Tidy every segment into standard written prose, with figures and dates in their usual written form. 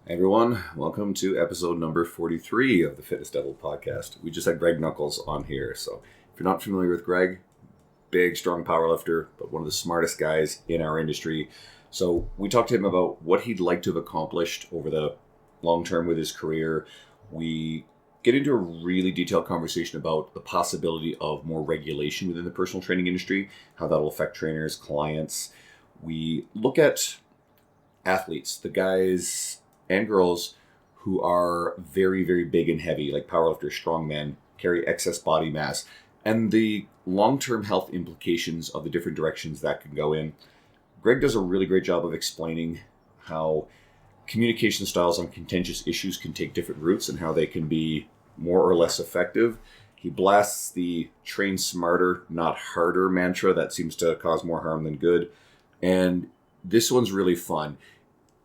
Everyone, welcome to episode number 43 of the Fitness Devil podcast. We just had Greg Nuckols on here, so if you're not familiar with Greg, big, strong powerlifter, but one of the smartest guys in our industry. So we talked to him about what he'd like to have accomplished over the long term with his career. We get into a really detailed conversation about the possibility of more regulation within the personal training industry, how that'll affect trainers, clients. We look at athletes, the guys and girls who are very, very big and heavy, like powerlifters, strongmen, carry excess body mass, and the long-term health implications of the different directions that can go in. Greg does a really great job of explaining how communication styles on contentious issues can take different routes and how they can be more or less effective. He blasts the train smarter, not harder mantra that seems to cause more harm than good. And this one's really fun.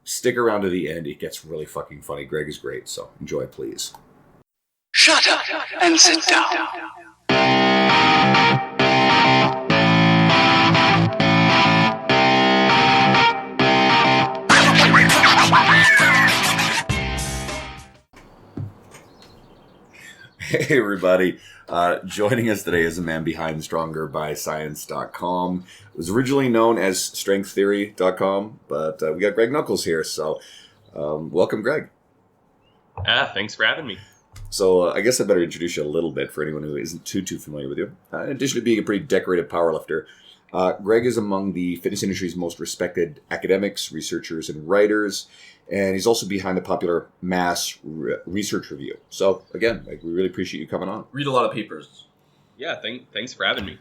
Stick around to the end. It gets really fucking funny. Greg is great, so enjoy, please. Shut up and sit down. Hey everybody, joining us today is a man behind StrongerByScience.com. It was originally known as StrengthTheory.com, but we got Greg Nuckols here, so welcome, Greg. Thanks for having me. So I guess I better introduce you a little bit for anyone who isn't too familiar with you. In addition to being a pretty decorated powerlifter, Greg is among the fitness industry's most respected academics, researchers, and writers. And he's also behind the popular Mass Research Review. So, again, we really appreciate you coming on. Read a lot of papers. Yeah, thanks for having me.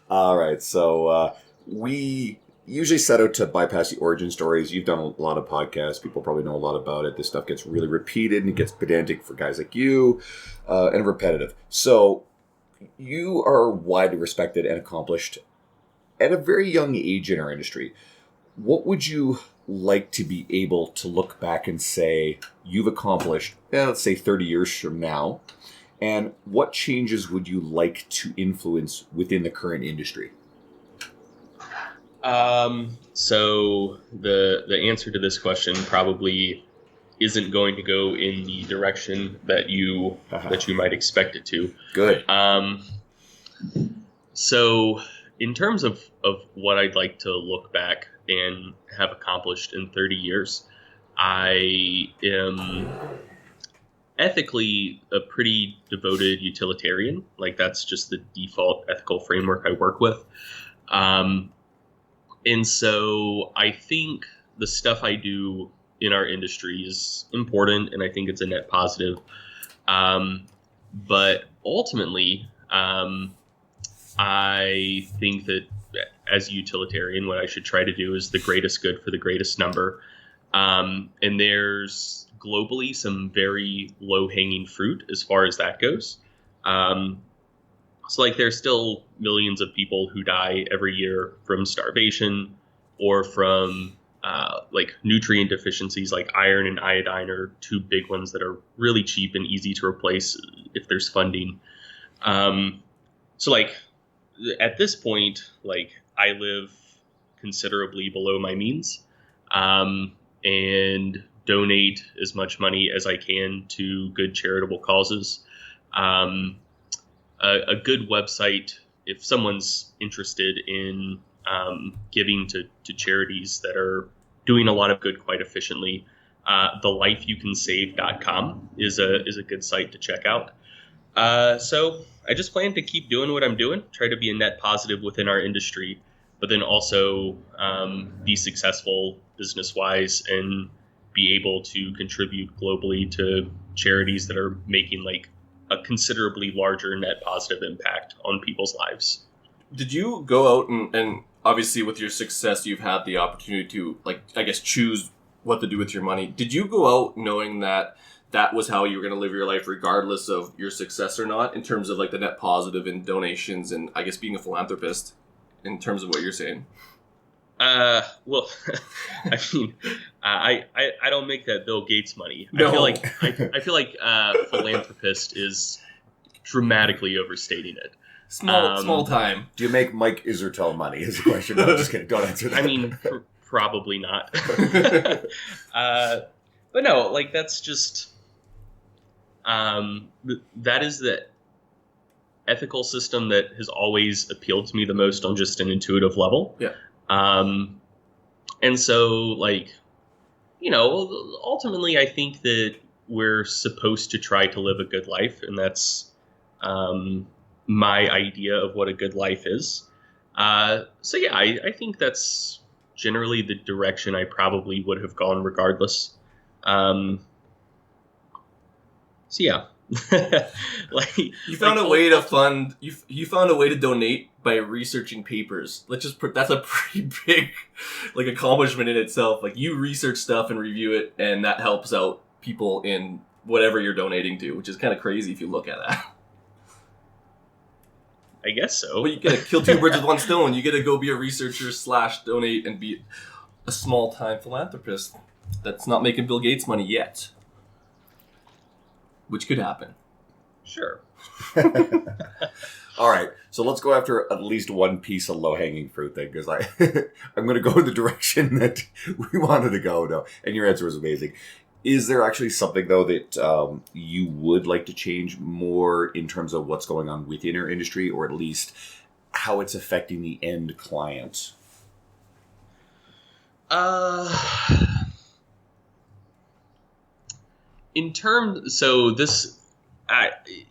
All right, so we usually set out to bypass the origin stories. You've done a lot of podcasts. People probably know a lot about it. This stuff gets really repeated, and it gets pedantic for guys like you, and repetitive. So, you are widely respected and accomplished at a very young age in our industry. What would you like to be able to look back and say you've accomplished, let's say 30 years from now, and what changes would you like to influence within the current industry? So the answer to this question probably isn't going to go in the direction that you might expect it to. Good. So in terms of what I'd like to look back and have accomplished in 30 years, I am ethically a pretty devoted utilitarian. Like, that's just the default ethical framework I work with. And so I think the stuff I do in our industry is important, and I think it's a net positive. But ultimately, I think that as a utilitarian, what I should try to do is the greatest good for the greatest number. And there's globally some very low-hanging fruit as far as that goes. So like, there's still millions of people who die every year from starvation or from like nutrient deficiencies, like iron and iodine are two big ones that are really cheap and easy to replace if there's funding. So like, at this point, like, I live considerably below my means, and donate as much money as I can to good charitable causes. A good website, if someone's interested in giving to charities that are doing a lot of good quite efficiently, thelifeyoucansave.com is a good site to check out. So I just plan to keep doing what I'm doing, try to be a net positive within our industry, but then also be successful business-wise and be able to contribute globally to charities that are making like a considerably larger net positive impact on people's lives. Did you go out and obviously with your success, you've had the opportunity to, like, I guess, choose what to do with your money. Did you go out knowing that that was how you were going to live your life regardless of your success or not, in terms of like the net positive and donations and I guess being a philanthropist in terms of what you're saying? Well, I mean, I don't make that Bill Gates money. No. I feel like philanthropist is dramatically overstating it. Small time. Do you make Mike Isertel money is the question. No, I'm just kidding. Don't answer that. I mean, Probably not. But no, like that's just that is the ethical system that has always appealed to me the most on just an intuitive level. Yeah. And so, like, ultimately, I think that we're supposed to try to live a good life, and that's my idea of what a good life is. So yeah, I think that's generally the direction I probably would have gone regardless. So yeah. Like you found a way to fund. You found a way to donate by researching papers. Let's just put that's a pretty big like accomplishment in itself. Like you research stuff and review it, and that helps out people in whatever you're donating to, which is kind of crazy if you look at that. I guess so. Well, you gotta kill two birds with one stone. You gotta go be a researcher / donate and be a small time philanthropist that's not making Bill Gates money yet. Which could happen. Sure. All right, so let's go after at least one piece of low-hanging fruit then, because I'm going to go in the direction that we wanted to go now, and your answer was amazing. Is there actually something, though, that you would like to change more in terms of what's going on within your industry, or at least how it's affecting the end client?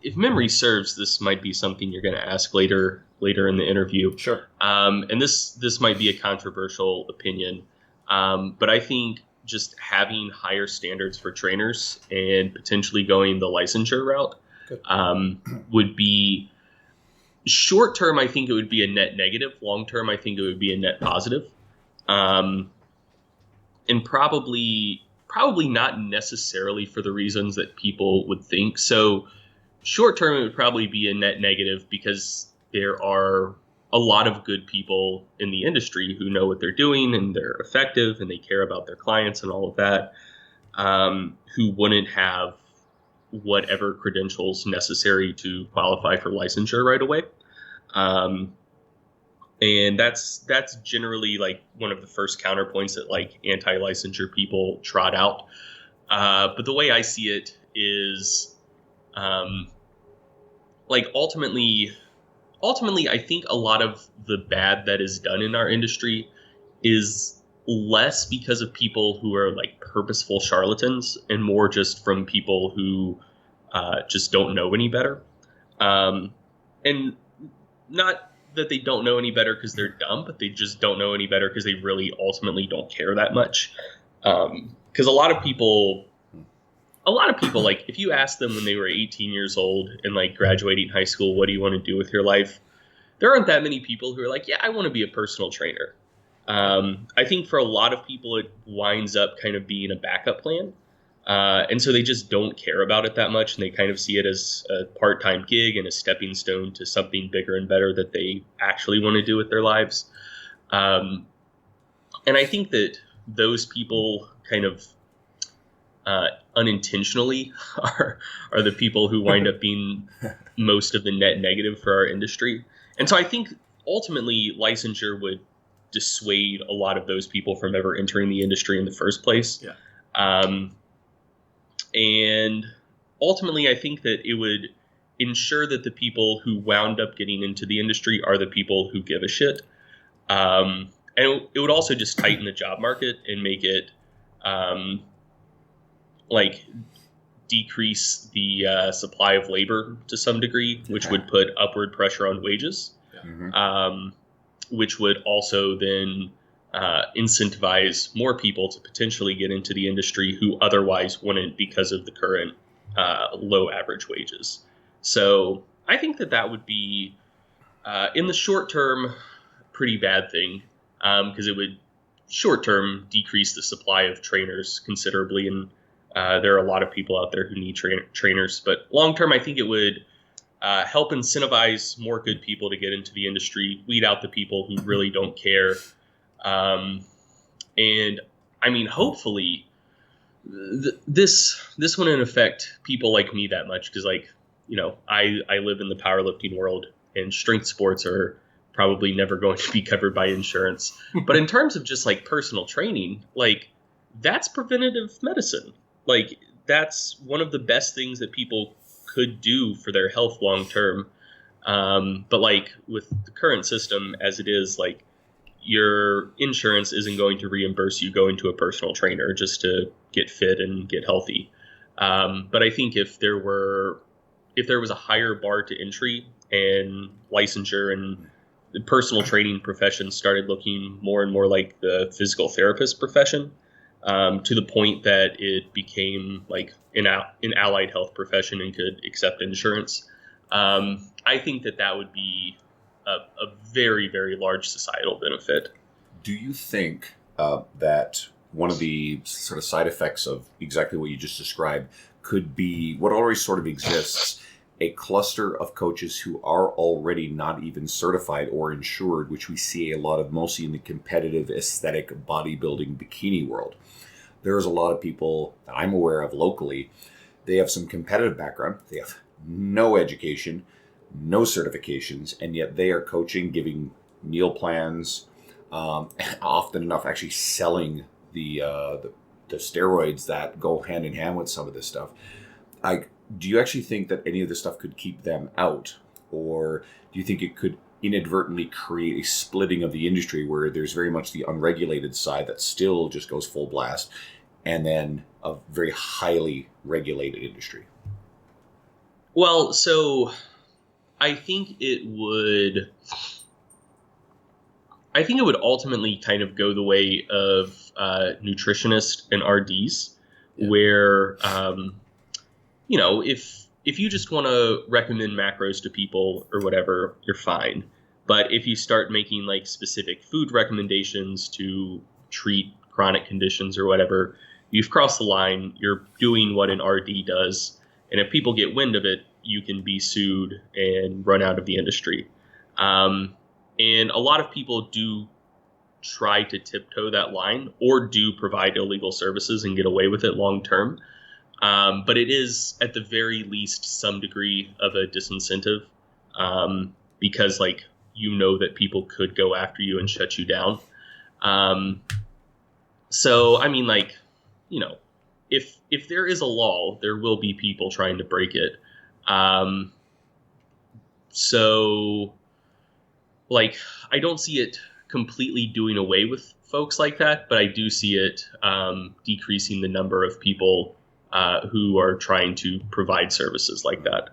If memory serves, this might be something you're going to ask later in the interview. Sure. And this might be a controversial opinion, but I think just having higher standards for trainers and potentially going the licensure route would be short term. I think it would be a net negative. Long term, I think it would be a net positive, and probably not necessarily for the reasons that people would think. So short term, it would probably be a net negative because there are a lot of good people in the industry who know what they're doing and they're effective and they care about their clients and all of that, who wouldn't have whatever credentials necessary to qualify for licensure right away. And that's generally like one of the first counterpoints that like anti-licensure people trot out. But the way I see it is, like ultimately, I think a lot of the bad that is done in our industry is less because of people who are like purposeful charlatans and more just from people who just don't know any better. And not that they don't know any better because they're dumb, but they just don't know any better because they really ultimately don't care that much. Because a lot of people, like if you ask them when they were 18 years old and like graduating high school, what do you want to do with your life? There aren't that many people who are like, yeah, I want to be a personal trainer. I think for a lot of people, it winds up kind of being a backup plan. And so they just don't care about it that much, and they kind of see it as a part-time gig and a stepping stone to something bigger and better that they actually want to do with their lives. And I think that those people kind of unintentionally are the people who wind up being most of the net negative for our industry. And so I think ultimately licensure would dissuade a lot of those people from ever entering the industry in the first place. Yeah. And ultimately, I think that it would ensure that the people who wound up getting into the industry are the people who give a shit. And it would also just tighten the job market and make it like decrease the supply of labor to some degree, which would put upward pressure on wages, which would also then incentivize more people to potentially get into the industry who otherwise wouldn't because of the current low average wages. So I think that would be, in the short term, pretty bad thing, because it would short term decrease the supply of trainers considerably. And there are a lot of people out there who need trainers. But long term, I think it would help incentivize more good people to get into the industry, weed out the people who really don't care. And I mean, hopefully this wouldn't affect people like me that much. Cause like, I live in the powerlifting world and strength sports are probably never going to be covered by insurance. But in terms of just like personal training, like that's preventative medicine. Like that's one of the best things that people could do for their health long term. But like with the current system as it is, like your insurance isn't going to reimburse you going to a personal trainer just to get fit and get healthy. But I think if there was a higher bar to entry and licensure, and the personal training profession started looking more and more like the physical therapist profession, to the point that it became like an allied health profession and could accept insurance. I think that would be a very, very large societal benefit. Do you think that one of the sort of side effects of exactly what you just described could be what already sort of exists, a cluster of coaches who are already not even certified or insured, which we see a lot of mostly in the competitive aesthetic bodybuilding bikini world? There's a lot of people that I'm aware of locally. They have some competitive background. They have no education, no certifications, and yet they are coaching, giving meal plans, often enough actually selling the steroids that go hand in hand with some of this stuff. Do you actually think that any of this stuff could keep them out? Or do you think it could inadvertently create a splitting of the industry where there's very much the unregulated side that still just goes full blast, and then a very highly regulated industry? Well, so I think it would ultimately kind of go the way of nutritionists and RDs, where if you just want to recommend macros to people or whatever, you're fine. But if you start making like specific food recommendations to treat chronic conditions or whatever, you've crossed the line. You're doing what an RD does, and if people get wind of it, you can be sued and run out of the industry. And a lot of people do try to tiptoe that line or do provide illegal services and get away with it long term. But it is at the very least some degree of a disincentive, because like, that people could go after you and shut you down. So, I mean, like, if there is a law, there will be people trying to break it. So like, I don't see it completely doing away with folks like that, but I do see it decreasing the number of people who are trying to provide services like that.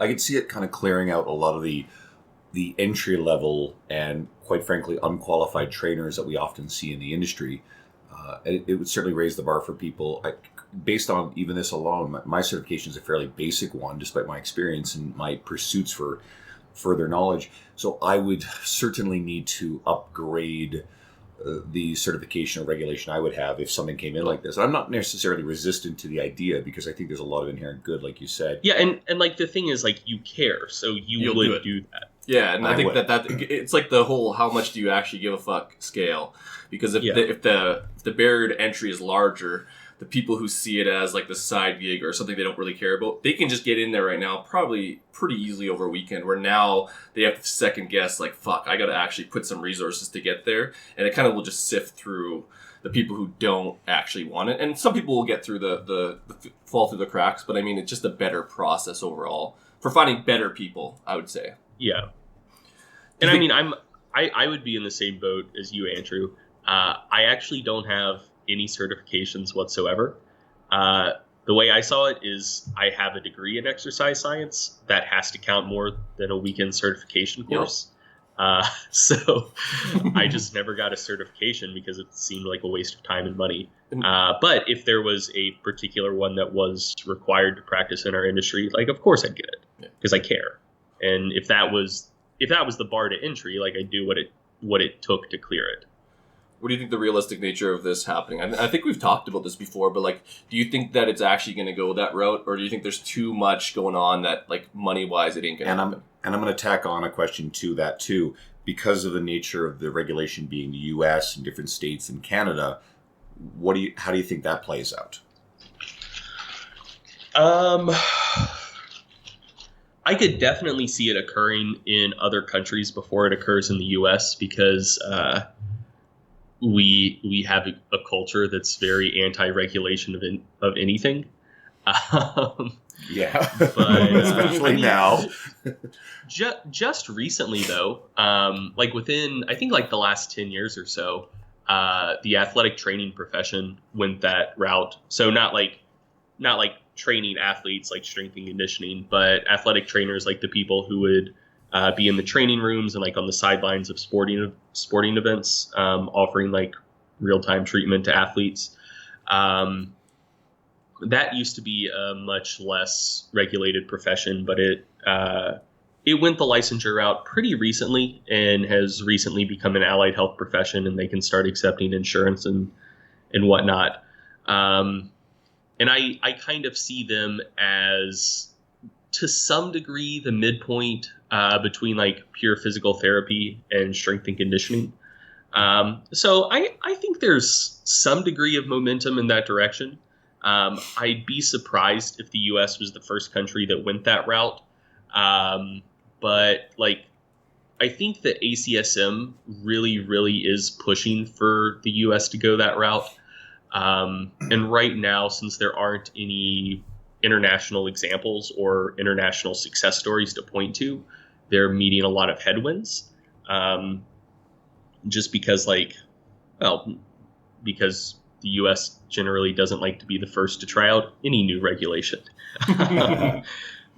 I could see it kind of clearing out a lot of the entry level and, quite frankly, unqualified trainers that we often see in the industry. It would certainly raise the bar for people. Based on even this alone, my certification is a fairly basic one, despite my experience and my pursuits for further knowledge. So I would certainly need to upgrade the certification or regulation I would have if something came in like this. I'm not necessarily resistant to the idea, because I think there's a lot of inherent good, like you said. Yeah, and like the thing is, like, you care, so you'll do that. Yeah, and I think that it's like the whole how much do you actually give a fuck scale. Because if the barrier to entry is larger, the people who see it as like the side gig or something they don't really care about, they can just get in there right now probably pretty easily over a weekend, where now they have to second guess, like, fuck, I got to actually put some resources to get there. And it kind of will just sift through the people who don't actually want it. And some people will get through the fall through the cracks, but I mean, it's just a better process overall for finding better people, I would say. Yeah. And I mean, I would be in the same boat as you, Andrew. I actually don't have any certifications whatsoever. The way I saw it is I have a degree in exercise science that has to count more than a weekend certification course. So I just never got a certification because it seemed like a waste of time and money. But if there was a particular one that was required to practice in our industry, like, of course I'd get it because I care. And if that was the bar to entry, like, I'd do what it took to clear it. What do you think the realistic nature of this happening? I think we've talked about this before, but like, do you think that it's actually going to go that route, or do you think there's too much going on that, like, money-wise, it ain't going to happen? And I'm going to tack on a question to that too, because of the nature of the regulation being the U.S. and different states and Canada. How do you think that plays I could definitely see it occurring in other countries before it occurs in the U.S. because we have a culture that's very anti-regulation of anything. Yeah, but especially now. Just recently, though, like within I think like the last 10 years or so, the athletic training profession went that route. So not like training athletes like strength and conditioning, but athletic trainers, like the people who would be in the training rooms and like on the sidelines of sporting events, offering like real-time treatment to athletes. That used to be a much less regulated profession, but it went the licensure route pretty recently and has recently become an allied health profession, and they can start accepting insurance and whatnot. And I kind of see them as, to some degree, the midpoint between like pure physical therapy and strength and conditioning. So I think there's some degree of momentum in that direction. I'd be surprised if the U.S. was the first country that went that route. But like, I think that ACSM really, really is pushing for the U.S. to go that route. And right now, since there aren't any international examples or international success stories to point to, they're meeting a lot of headwinds. Just because because the U.S. generally doesn't like to be the first to try out any new regulation.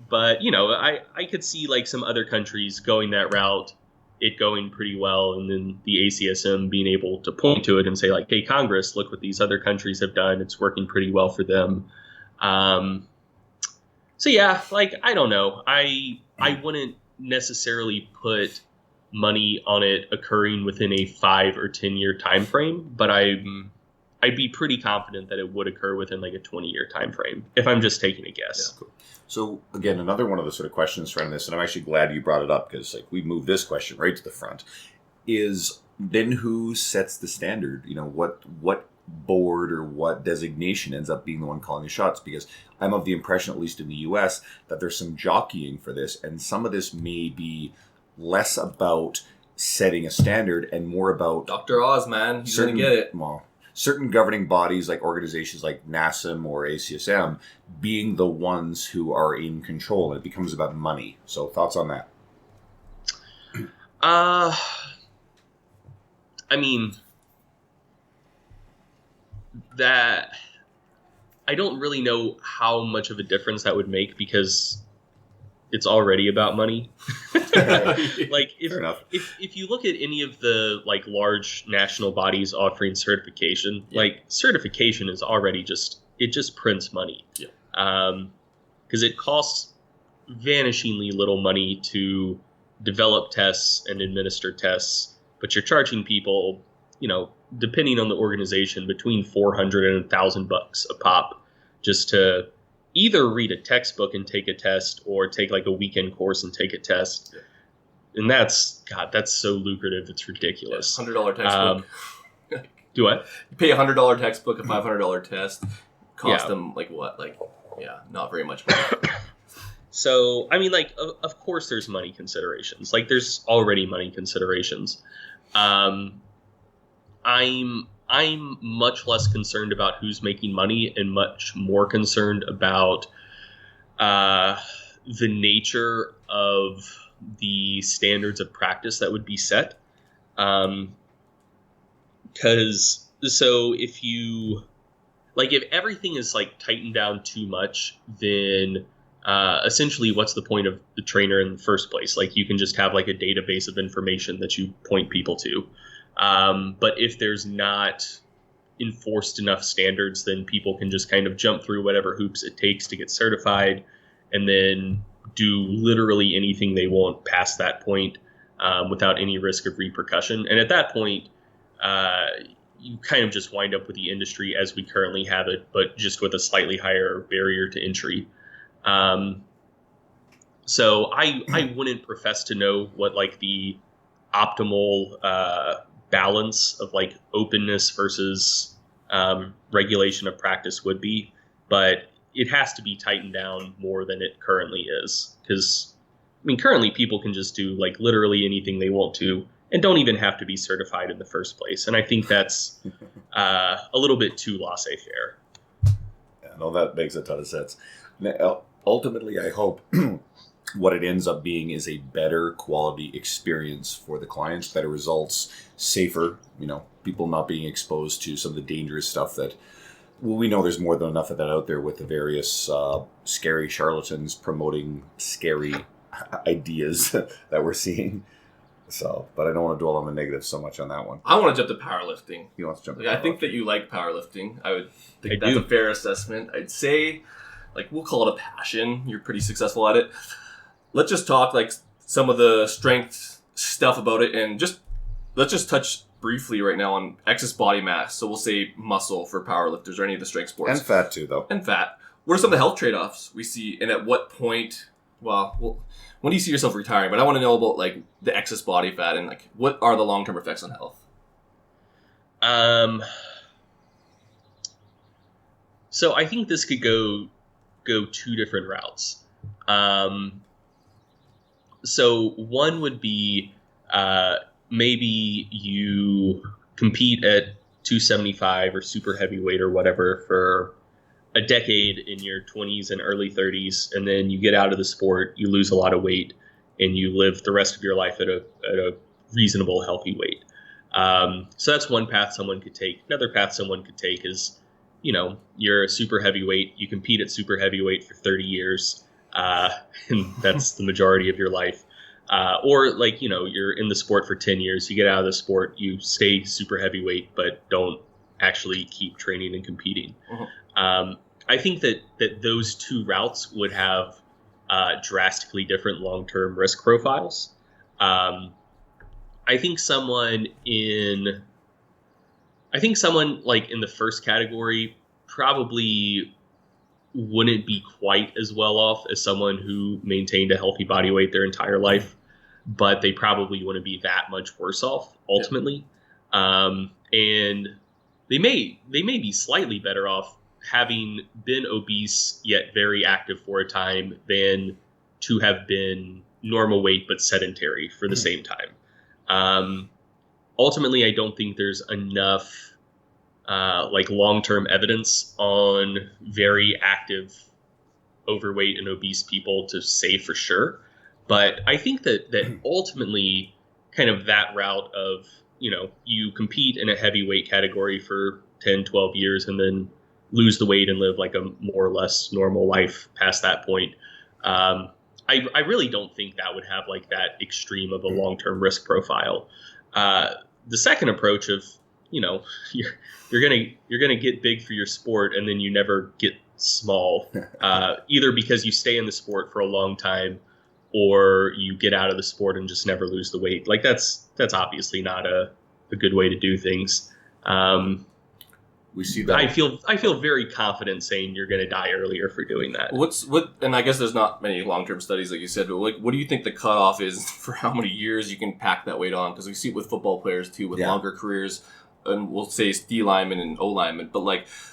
But, I could see like some other countries going that route, it going pretty well, and then the ACSM being able to point to it and say like, hey, Congress, look what these other countries have done. It's working pretty well for them. So yeah, like, I don't know. I wouldn't necessarily put money on it occurring within a 5 or 10 year time frame, but I'd be pretty confident that it would occur within like a 20-year time frame, if I'm just taking a guess. Yeah, cool. So again, another one of the sort of questions surrounding this, and I'm actually glad you brought it up because like we moved this question right to the front, is then who sets the standard? What board or what designation ends up being the one calling the shots? Because I'm of the impression, at least in the U.S., that there's some jockeying for this, and some of this may be less about setting a standard and more about Dr. Oz, man, he's gonna get it. Well, certain governing bodies like organizations like NASM or ACSM being the ones who are in control, and it becomes about money. So thoughts on that? I mean, that I don't really know how much of a difference that would make, because it's already about money. Like if you look at any of the like large national bodies offering certification, like certification is already just prints money. Yeah. Because it costs vanishingly little money to develop tests and administer tests, but you're charging people, depending on the organization, between $400 and $1,000 a pop just to either read a textbook and take a test or take like a weekend course and take a test. And that's so lucrative. It's ridiculous. $100 textbook. Do what? You pay a $100 textbook, a $500 test. Cost them like what? Not very much money. So, I mean, like, of course there's money considerations. Like, there's already money considerations. I'm much less concerned about who's making money and much more concerned about the nature of the standards of practice that would be set. Because if everything is like tightened down too much, then essentially what's the point of the trainer in the first place? Like, you can just have like a database of information that you point people to. But if there's not enforced enough standards, then people can just kind of jump through whatever hoops it takes to get certified and then do literally anything they want past that point without any risk of repercussion. And at that point, you kind of just wind up with the industry as we currently have it, but just with a slightly higher barrier to entry. So I wouldn't profess to know what like the optimal balance of like openness versus regulation of practice would be, but it has to be tightened down more than it currently is, because mean, currently people can just do like literally anything they want to and don't even have to be certified in the first place. And I think that's a little bit too laissez-faire. Yeah, no, that makes a ton of sense. Now, ultimately, I hope what it ends up being is a better quality experience for the clients, better results, safer, people not being exposed to some of the dangerous stuff that, well, we know there's more than enough of that out there with the various scary charlatans promoting scary ideas that we're seeing. So, but I don't want to dwell on the negative so much on that one. I want to jump to powerlifting. He wants to jump. I think that you like powerlifting. I would think I that's do. a fair assessment. I'd say, we'll call it a passion. You're pretty successful at it. Let's just talk some of the strength stuff about it, and let's just touch briefly right now on excess body mass. So we'll say muscle for powerlifters or any of the strength sports. And fat too, though. And fat. What are some of the health trade-offs we see, and at what point? Well, when do you see yourself retiring? But I want to know about the excess body fat and what are the long-term effects on health? So I think this could go two different routes. So one would be maybe you compete at 275 or super heavyweight or whatever for a decade in your 20s and early 30s, and then you get out of the sport, you lose a lot of weight, and you live the rest of your life at a reasonable, healthy weight. So that's one path someone could take. Another path someone could take is, you're a super heavyweight, you compete at super heavyweight for 30 years, and that's the majority of your life. Or you're in the sport for 10 years, you get out of the sport, you stay super heavyweight, but don't actually keep training and competing. Uh-huh. I think that those two routes would have drastically different long-term risk profiles. I think someone in the first category probably wouldn't be quite as well off as someone who maintained a healthy body weight their entire life, but they probably wouldn't be that much worse off ultimately. Yeah. And they may be slightly better off having been obese yet very active for a time than to have been normal weight but sedentary for the same time. Ultimately, I don't think there's enough long-term evidence on very active overweight and obese people to say for sure. But I think that ultimately kind of that route of, you compete in a heavyweight category for 10, 12 years and then lose the weight and live a more or less normal life past that point. I really don't think that would have that extreme of a long-term risk profile. The second approach of, you're gonna get big for your sport and then you never get small, either because you stay in the sport for a long time or you get out of the sport and just never lose the weight. That's obviously not a good way to do things. We see that. I feel very confident saying you're going to die earlier for doing that. And I guess there's not many long-term studies like you said, but what do you think the cutoff is for how many years you can pack that weight on? Because we see it with football players too, with longer careers, and we'll say D lineman and O lineman. But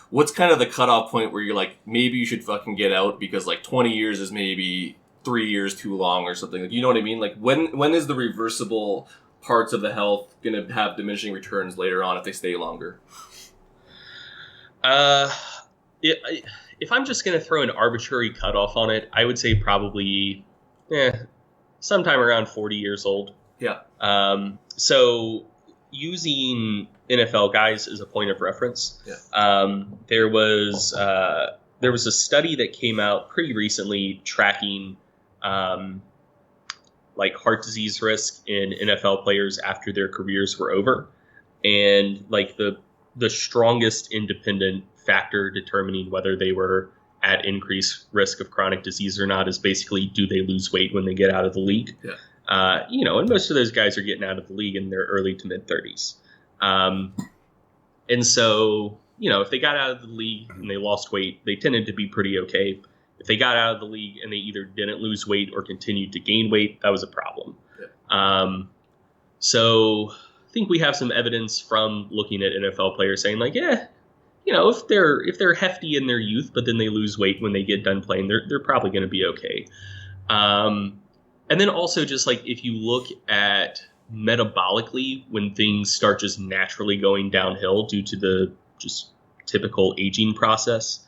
what's kind of the cutoff point where you're maybe you should fucking get out because 20 years is maybe 3 years too long or something? You know what I mean? When is the reversible parts of the health going to have diminishing returns later on if they stay longer? If I'm just going to throw an arbitrary cutoff on it, I would say probably sometime around 40 years old. Yeah. So using NFL guys as a point of reference, there was a study that came out pretty recently tracking heart disease risk in NFL players after their careers were over, and the strongest independent factor determining whether they were at increased risk of chronic disease or not is basically, do they lose weight when they get out of the league? Yeah. And most of those guys are getting out of the league in their early to mid 30s. And so, if they got out of the league and they lost weight, they tended to be pretty okay. If they got out of the league and they either didn't lose weight or continued to gain weight, that was a problem. Yeah. So I think we have some evidence from looking at NFL players saying if they're hefty in their youth, but then they lose weight when they get done playing, they're probably going to be okay. And then also just like if you look at metabolically when things start just naturally going downhill due to the just typical aging process,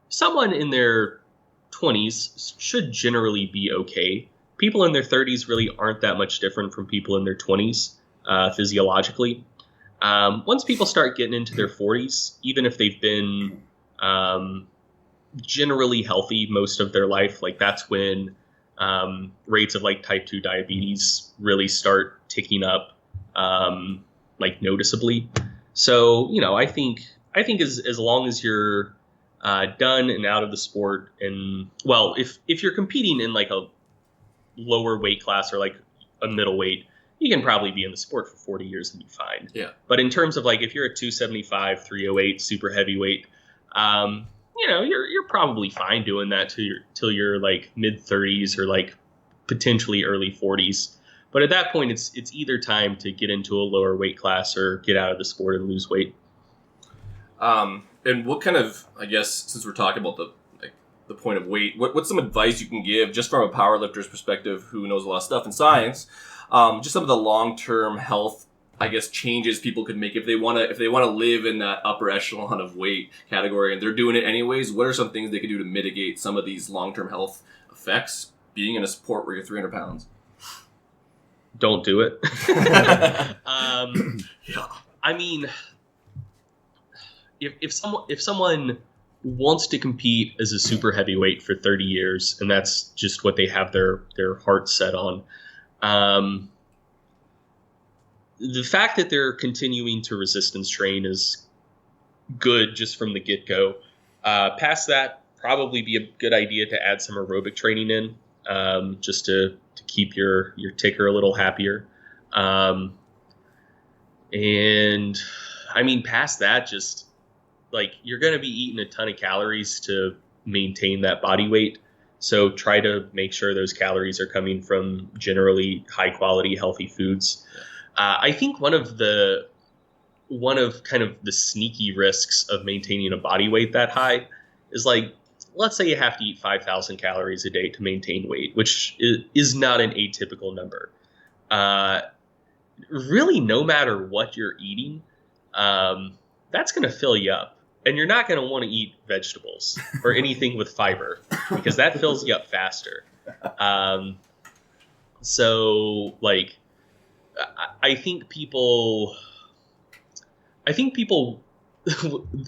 someone in their 20s should generally be okay. People in their 30s really aren't that much different from people in their 20s physiologically. Once people start getting into their 40s, even if they've been generally healthy most of their life, like that's when rates of like type 2 diabetes really start ticking up like noticeably. So, you know, I think as long as you're done and out of the sport, and well, if you're competing in like a lower weight class or like a middleweight, you can probably be in the sport for 40 years and be fine. Yeah. But in terms of like if you're a 275, 308, super heavyweight, you know, you're probably fine doing that till you're like mid 30s or like potentially early 40s. But at that point, it's either time to get into a lower weight class or get out of the sport and lose weight. And what kind of, I guess, since we're talking about the point of weight, what's some advice you can give just from a powerlifter's perspective who knows a lot of stuff in science, just some of the long-term health, I guess, changes people could make if they want to live in that upper echelon of weight category and they're doing it anyways. What are some things they could do to mitigate some of these long-term health effects being in a sport where you're 300 pounds? Don't do it. Yeah. I mean, if someone wants to compete as a super heavyweight for 30 years, and that's just what they have their heart set on, the fact that they're continuing to resistance train is good just from the get-go. Past that, probably be a good idea to add some aerobic training in, just to keep your ticker a little happier. And I mean, past that, just like you're going to be eating a ton of calories to maintain that body weight. So try to make sure those calories are coming from generally high quality, healthy foods. I think one of kind of the sneaky risks of maintaining a body weight that high is like, let's say you have to eat 5,000 calories a day to maintain weight, which is not an atypical number. Really, no matter what you're eating, that's going to fill you up. And you're not going to want to eat vegetables or anything with fiber because that fills you up faster. So, like, I think people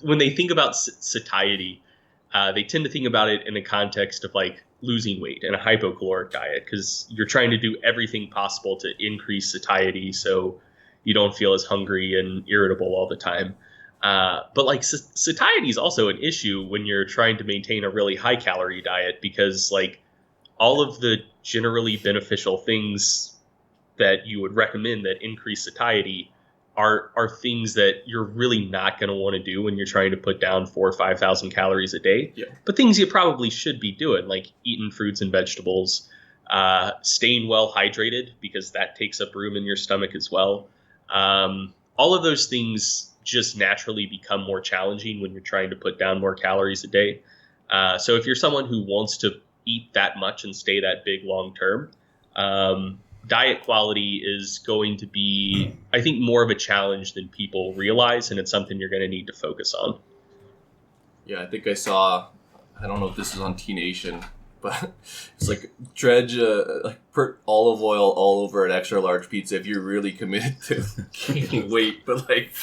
when they think about satiety, they tend to think about it in the context of like losing weight and a hypocaloric diet because you're trying to do everything possible to increase satiety so you don't feel as hungry and irritable all the time. But like satiety is also an issue when you're trying to maintain a really high calorie diet because like all of the generally beneficial things that you would recommend that increase satiety are things that you're really not going to want to do when you're trying to put down 4,000 or 5,000 calories a day. Yeah. But things you probably should be doing, like eating fruits and vegetables, staying well hydrated because that takes up room in your stomach as well. All of those things just naturally become more challenging when you're trying to put down more calories a day. So if you're someone who wants to eat that much and stay that big long term, diet quality is going to be, I think, more of a challenge than people realize, and it's something you're going to need to focus on. Yeah, I think I saw, I don't know if this is on T Nation, but it's like dredge put olive oil all over an extra large pizza if you're really committed to gaining weight. But like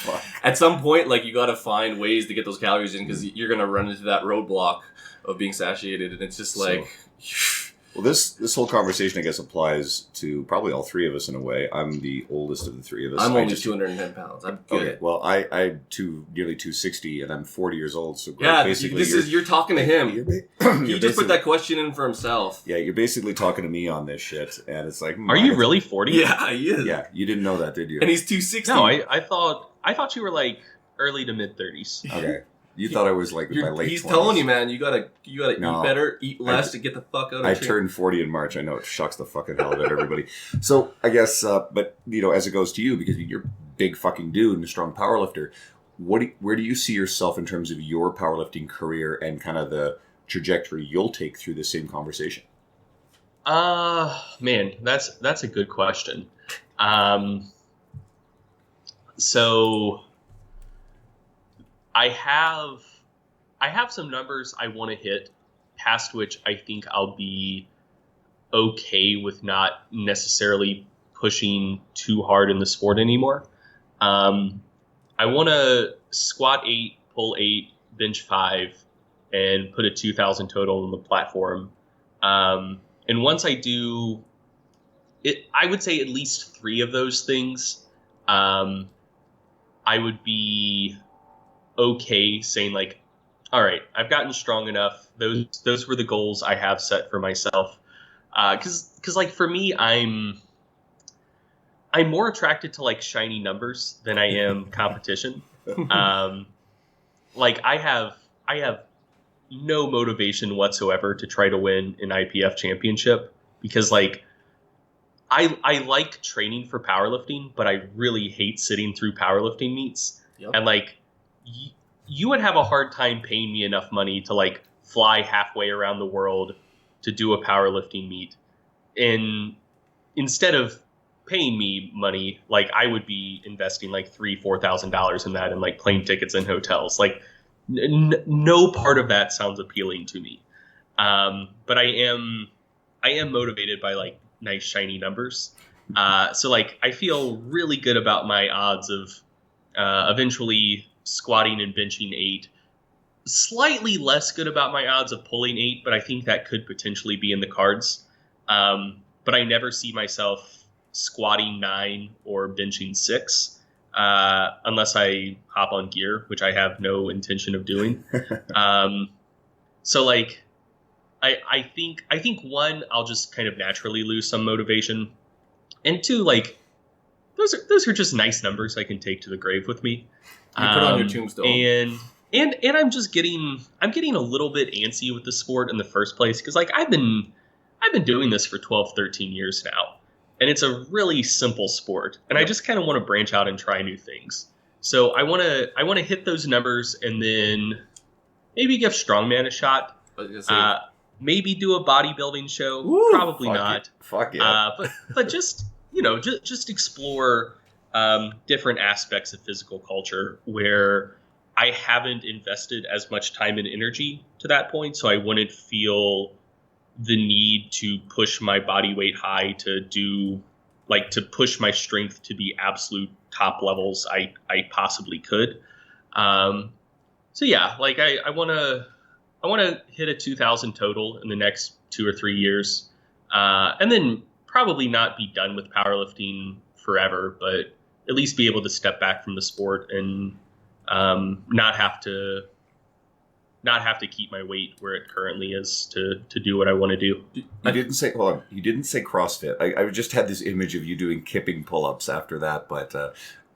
at some point, like you got to find ways to get those calories in because you're going to run into that roadblock of being satiated, and it's just like. Well, this whole conversation, I guess, applies to probably all three of us in a way. I'm the oldest of the three of us. I'm only 210 pounds. I'm good. Okay, well, I'm nearly 260, and I'm 40 years old. So yeah, basically, you're talking to him. He just put that question in for himself. Yeah, you're basically talking to me on this shit, and it's like, are you really 40? Yeah, he is. Yeah, you didn't know that, did you? And he's 260. No, I thought you were like early to mid 30s. Okay. You thought I was like in my late 20s. He's telling you, man, you gotta eat better, eat less to get the fuck out of I turned 40 in March. I know it shocks the fucking hell out of everybody. So I guess, but you know, as it goes to you, because you're a big fucking dude and a strong powerlifter, where do you see yourself in terms of your powerlifting career and kind of the trajectory you'll take through the same conversation? Man, that's a good question. So I have some numbers I want to hit, past which I think I'll be okay with not necessarily pushing too hard in the sport anymore. I want to squat 8, pull 8, bench 5, and put a 2,000 total on the platform. And once I do it, I would say at least 3 of those things, I would be okay saying like, all right, I've gotten strong enough. Those were the goals I have set for myself. Because like for me, I'm more attracted to like shiny numbers than I am competition. Like I have no motivation whatsoever to try to win an IPF championship, because like I like training for powerlifting, but I really hate sitting through powerlifting meets. Yep. And like you would have a hard time paying me enough money to like fly halfway around the world to do a powerlifting meet. And instead of paying me money, like I would be investing like $3,000-$4,000 in that, and like plane tickets and hotels. Like no part of that sounds appealing to me. But I am motivated by like nice shiny numbers. So like I feel really good about my odds of eventually squatting and benching 8. Slightly less good about my odds of pulling 8, but I think that could potentially be in the cards. But I never see myself squatting 9 or benching 6 unless I hop on gear, which I have no intention of doing. So like I think 1, I'll just kind of naturally lose some motivation, and 2, like those are just nice numbers I can take to the grave with me. You put on your tombstone. And I'm getting a little bit antsy with the sport in the first place, because like I've been doing this for 12, 13 years now, and it's a really simple sport, and I just kind of want to branch out and try new things. So I want to hit those numbers, and then maybe give strongman a shot. Maybe do a bodybuilding show. Ooh, probably not. Fuck yeah. But just just explore different aspects of physical culture where I haven't invested as much time and energy to that point, so I wouldn't feel the need to push my body weight high to push my strength to the absolute top levels I possibly could. So yeah, like I want to hit a 2,000 total in the next 2 or 3 years, and then probably not be done with powerlifting forever, but at least be able to step back from the sport and not have to keep my weight where it currently is to do what I want to do. You didn't say CrossFit. I just had this image of you doing kipping pull-ups after that, but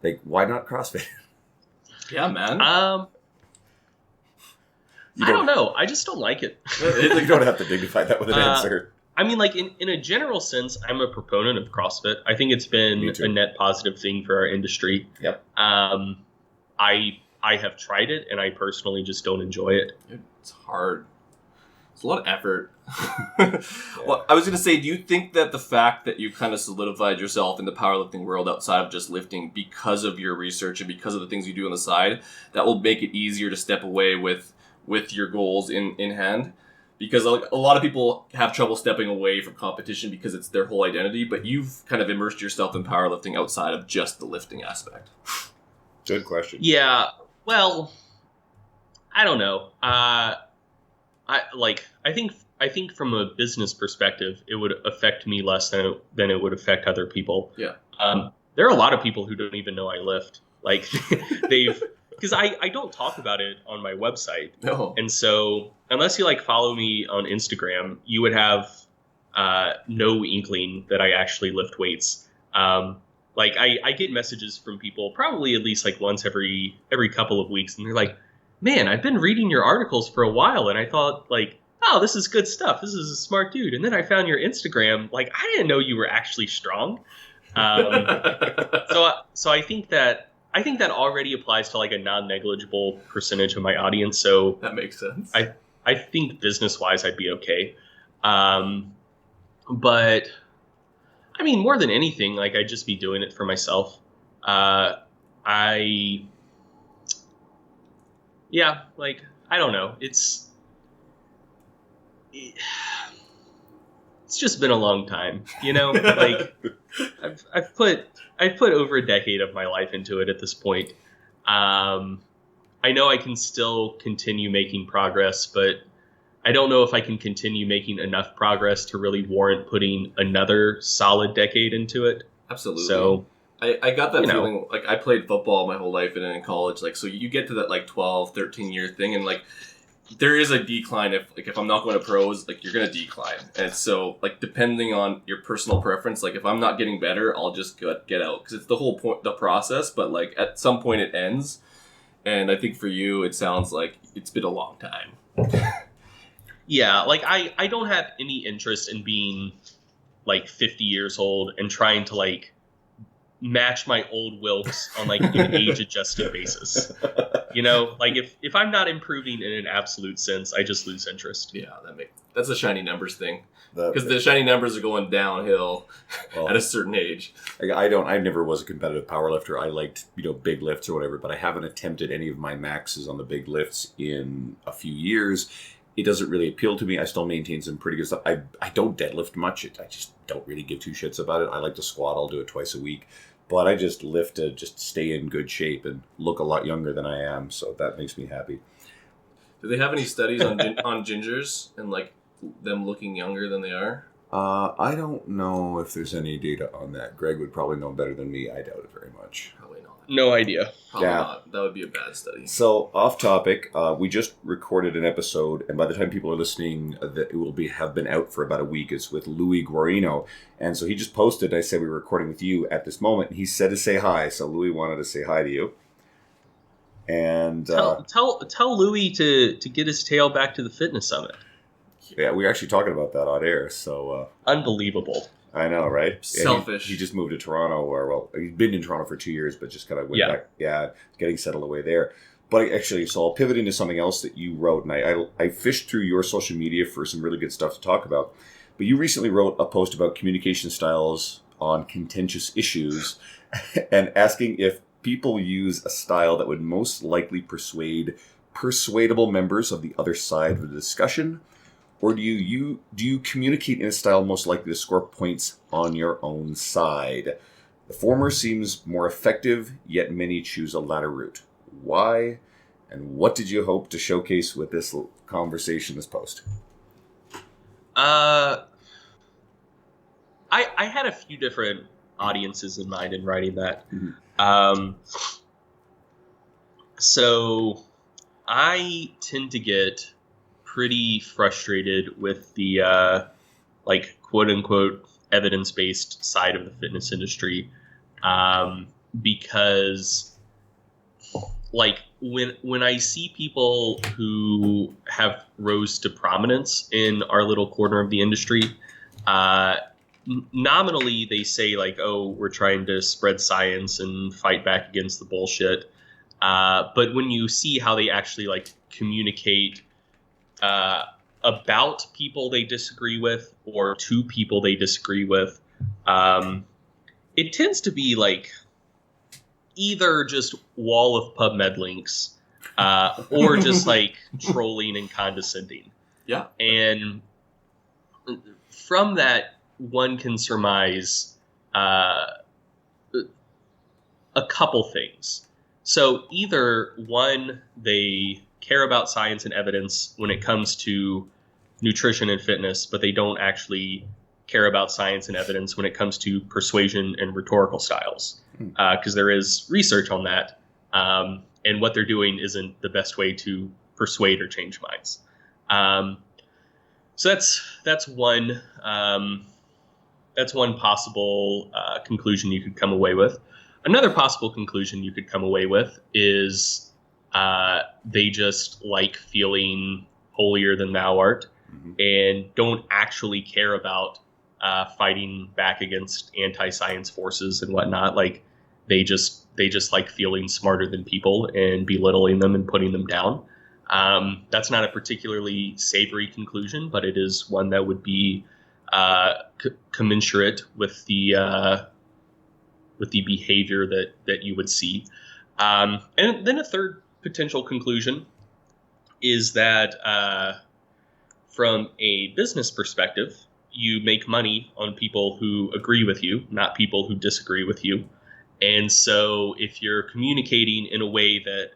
like, why not CrossFit? Yeah, man. I don't know. I just don't like it. You don't have to dignify that with an answer. I mean, like in a general sense, I'm a proponent of CrossFit. I think it's been a net positive thing for our industry. Yep. I have tried it, and I personally just don't enjoy it. It's hard. It's a lot of effort. Well, I was going to say, do you think that the fact that you kind of solidified yourself in the powerlifting world outside of just lifting, because of your research and because of the things you do on the side, that will make it easier to step away with your goals in hand? Because a lot of people have trouble stepping away from competition because it's their whole identity, but you've kind of immersed yourself in powerlifting outside of just the lifting aspect. Good question. Yeah, well, I don't know. I think from a business perspective, it would affect me less than it would affect other people. Yeah. There are a lot of people who don't even know I lift. Like because I don't talk about it on my website. No. And so unless you like follow me on Instagram, you would have no inkling that I actually lift weights. Like I get messages from people probably at least like once every couple of weeks, and they're like, man, I've been reading your articles for a while, and I thought like, oh, this is good stuff. This is a smart dude. And then I found your Instagram. Like, I didn't know you were actually strong. So I think that already applies to like a non-negligible percentage of my audience. So that makes sense. I think business-wise, I'd be okay. But I mean, more than anything, like I'd just be doing it for myself. I like I don't know. It's just been a long time, you know. Like I've put over a decade of my life into it at this point. I know I can still continue making progress, but I don't know if I can continue making enough progress to really warrant putting another solid decade into it. Absolutely. So I got that feeling, like I played football my whole life and then in college, like, so you get to that like 12, 13 year thing and like there is a decline if I'm not going to pros, like you're going to decline. And so like depending on your personal preference, like if I'm not getting better, I'll just get out because it's the whole point, the process, but like at some point it ends. And I think for you, it sounds like it's been a long time. Yeah, like I don't have any interest in being like 50 years old and trying to like match my old Wilkes on like an age adjusted basis. You know, like if I'm not improving in an absolute sense, I just lose interest. Yeah, that's a shiny numbers thing. Because the shiny numbers are going downhill at a certain age. I never was a competitive powerlifter. I liked, big lifts or whatever, but I haven't attempted any of my maxes on the big lifts in a few years. It doesn't really appeal to me. I still maintain some pretty good stuff. I don't deadlift much. I just don't really give two shits about it. I like to squat. I'll do it twice a week. But I just lift to just stay in good shape and look a lot younger than I am. So that makes me happy. Do they have any studies on gingers and like them looking younger than they are? I don't know if there's any data on that. Greg would probably know better than me. I doubt it very much. Probably not. No idea. Probably not. That would be a bad study. So off topic, we just recorded an episode, and by the time people are listening, that it will have been out for about a week. It's with Louis Guarino, and so he just posted. I said we were recording with you at this moment. And he said to say hi, so Louis wanted to say hi to you. And tell Louis to get his tail back to the fitness summit. Yeah, we were actually talking about that on air. So unbelievable. I know, right? Selfish. He just moved to Toronto, he's been in Toronto for 2 years, but just kind of went back. Yeah, getting settled away there. But actually, so I'll pivot into something else that you wrote, and I fished through your social media for some really good stuff to talk about. But you recently wrote a post about communication styles on contentious issues, and asking if people use a style that would most likely persuade persuadable members of the other side of the discussion. Or do you communicate in a style most likely to score points on your own side? The former seems more effective, yet many choose a latter route. Why? And what did you hope to showcase with this conversation, this post? I had a few different audiences in mind in writing that. Mm-hmm. So I tend to get pretty frustrated with the like quote unquote evidence-based side of the fitness industry, because like when I see people who have rose to prominence in our little corner of the industry, nominally they say like, oh, we're trying to spread science and fight back against the bullshit, but when you see how they actually like communicate about people they disagree with or to people they disagree with, it tends to be like either just wall of PubMed links, or just like trolling and condescending. Yeah. And from that, one can surmise a couple things. So either one, they care about science and evidence when it comes to nutrition and fitness, but they don't actually care about science and evidence when it comes to persuasion and rhetorical styles, because there is research on that, and what they're doing isn't the best way to persuade or change minds. So that's one possible conclusion you could come away with. Another possible conclusion you could come away with is they just like feeling holier than thou art, mm-hmm. and don't actually care about fighting back against anti-science forces and whatnot. Like they just like feeling smarter than people and belittling them and putting them down. That's not a particularly savory conclusion, but it is one that would be commensurate with the behavior that you would see. And then a third potential conclusion is that from a business perspective, you make money on people who agree with you, not people who disagree with you. And so if you're communicating in a way that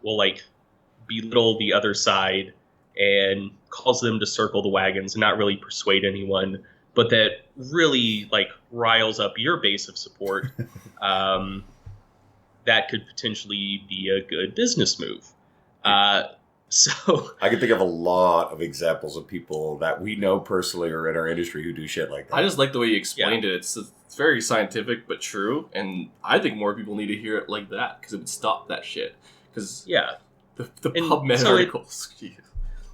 will like belittle the other side and cause them to circle the wagons and not really persuade anyone, but that really like riles up your base of support, that could potentially be a good business move. So I can think of a lot of examples of people that we know personally or in our industry who do shit like that. I just like the way you explained it. It's very scientific but true, and I think more people need to hear it like that because it would stop that shit. Because the PubMed articles.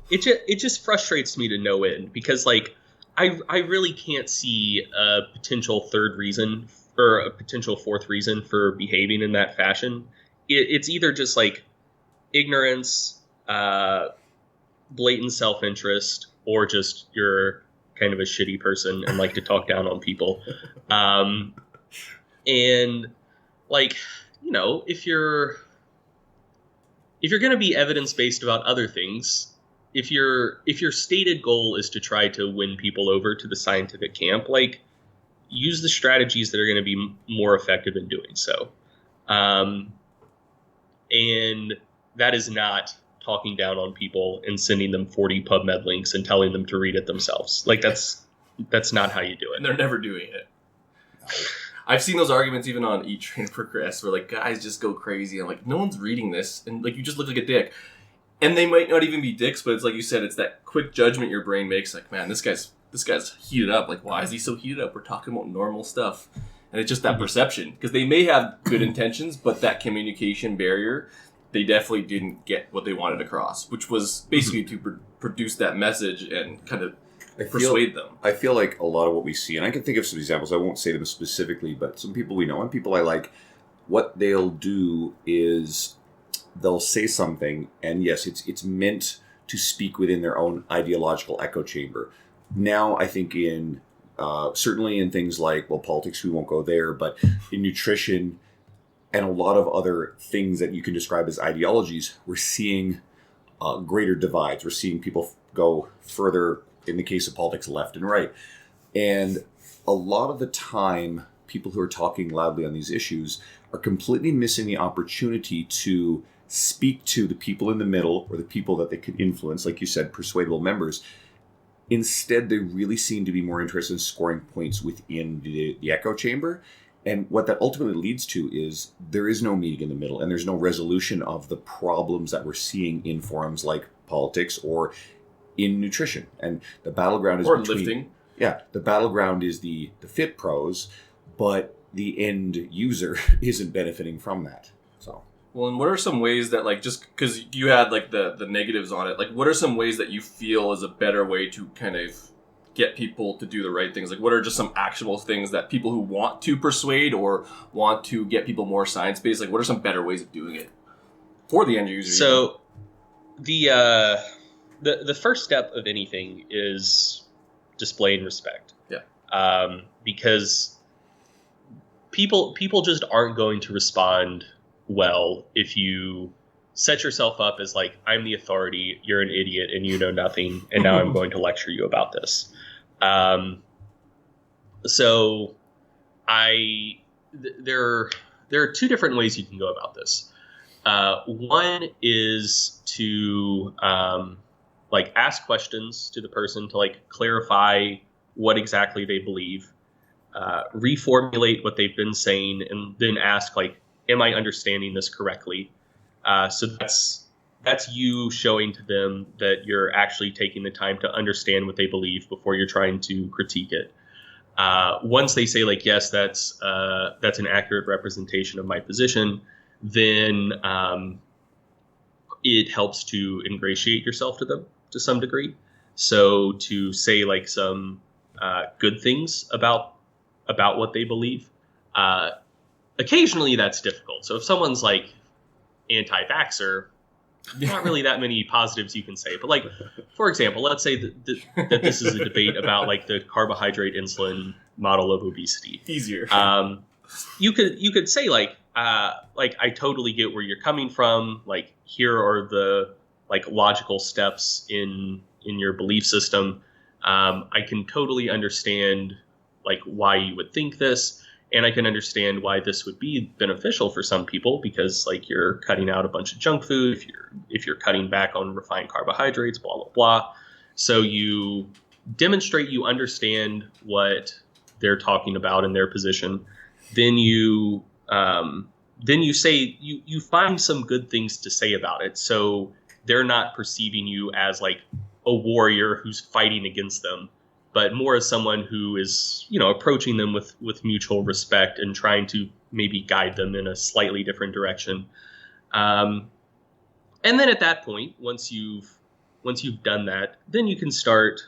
It just frustrates me to no end because like I really can't see a potential third reason or a potential fourth reason for behaving in that fashion. It's either just like ignorance, blatant self-interest, or just you're kind of a shitty person and like to talk down on people. And like, you know, if you're going to be evidence-based about other things, if your stated goal is to try to win people over to the scientific camp, like use the strategies that are going to be more effective in doing so. And that is not talking down on people and sending them 40 PubMed links and telling them to read it themselves. Like that's not how you do it. And they're never doing it. I've seen those arguments even on Eat, Train, Progress where like guys just go crazy. I'm like, no one's reading this, and like you just look like a dick. And they might not even be dicks, but it's like you said, it's that quick judgment your brain makes. Like, man, this guy's heated up. Like, why is he so heated up? We're talking about normal stuff, and it's just that perception because they may have good intentions, but that communication barrier, they definitely didn't get what they wanted across, which was basically to produce that message and kind of persuade them. I feel like a lot of what we see, and I can think of some examples, I won't say them specifically, but some people we know and people I like, what they'll do is they'll say something, and yes, it's meant to speak within their own ideological echo chamber. Now, I think in certainly in things like, well, politics, we won't go there, but in nutrition and a lot of other things that you can describe as ideologies, we're seeing greater divides. We're seeing people go further, in the case of politics, left and right. And a lot of the time, people who are talking loudly on these issues are completely missing the opportunity to speak to the people in the middle or the people that they could influence, like you said, persuadable members. Instead, they really seem to be more interested in scoring points within the echo chamber. And what that ultimately leads to is there is no meeting in the middle, and there's no resolution of the problems that we're seeing in forums like politics or in nutrition. And the battleground is lifting. Yeah, the battleground is the fit pros, but the end user isn't benefiting from that. So. Well, and what are some ways that, like, just because you had, like, the negatives on it, like, what are some ways that you feel is a better way to kind of get people to do the right things? Like, what are just some actionable things that people who want to persuade or want to get people more science-based, like, what are some better ways of doing it for the end user? So, the first step of anything is displaying respect. Yeah. Because people just aren't going to respond well if you set yourself up as like, I'm the authority, you're an idiot, and you know nothing, and now I'm going to lecture you about this. So there are two different ways you can go about this. One is to like ask questions to the person to like clarify what exactly they believe, reformulate what they've been saying, and then ask like, am I understanding this correctly? So that's you showing to them that you're actually taking the time to understand what they believe before you're trying to critique it. Once they say like, yes, that's an accurate representation of my position, then it helps to ingratiate yourself to them to some degree. So to say like some good things about what they believe. Occasionally that's difficult. So if someone's like anti-vaxxer, not really that many positives you can say. But like, for example, let's say that this is a debate about like the carbohydrate insulin model of obesity. Easier. You could say like I totally get where you're coming from. Like, here are the like logical steps in your belief system. I can totally understand like why you would think this. And I can understand why this would be beneficial for some people, because like you're cutting out a bunch of junk food, if you're cutting back on refined carbohydrates, blah blah blah. So you demonstrate you understand what they're talking about in their position. Then you say you find some good things to say about it, so they're not perceiving you as like a warrior who's fighting against them, but more as someone who is, approaching them with mutual respect and trying to maybe guide them in a slightly different direction. And then at that point, once you've done that, then you can start,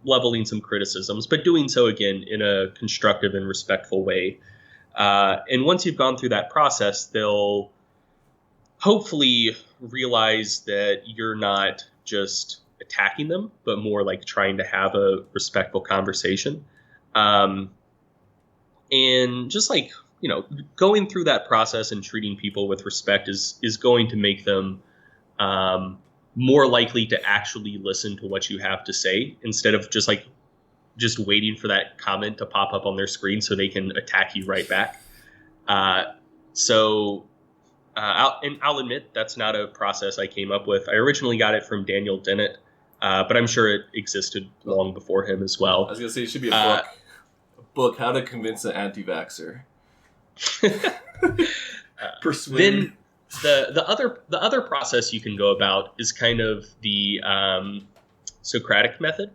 leveling some criticisms, but doing so again in a constructive and respectful way. And once you've gone through that process, they'll hopefully realize that you're not just attacking them, but more like trying to have a respectful conversation. And just like, going through that process and treating people with respect is going to make them more likely to actually listen to what you have to say, instead of just waiting for that comment to pop up on their screen so they can attack you right back. I'll admit that's not a process I came up with. I originally got it from Daniel Dennett, but I'm sure it existed long before him as well. I was going to say, it should be a book. A book, How to Convince an Anti-Vaxxer. Persuade. Then the other process you can go about is kind of the Socratic method.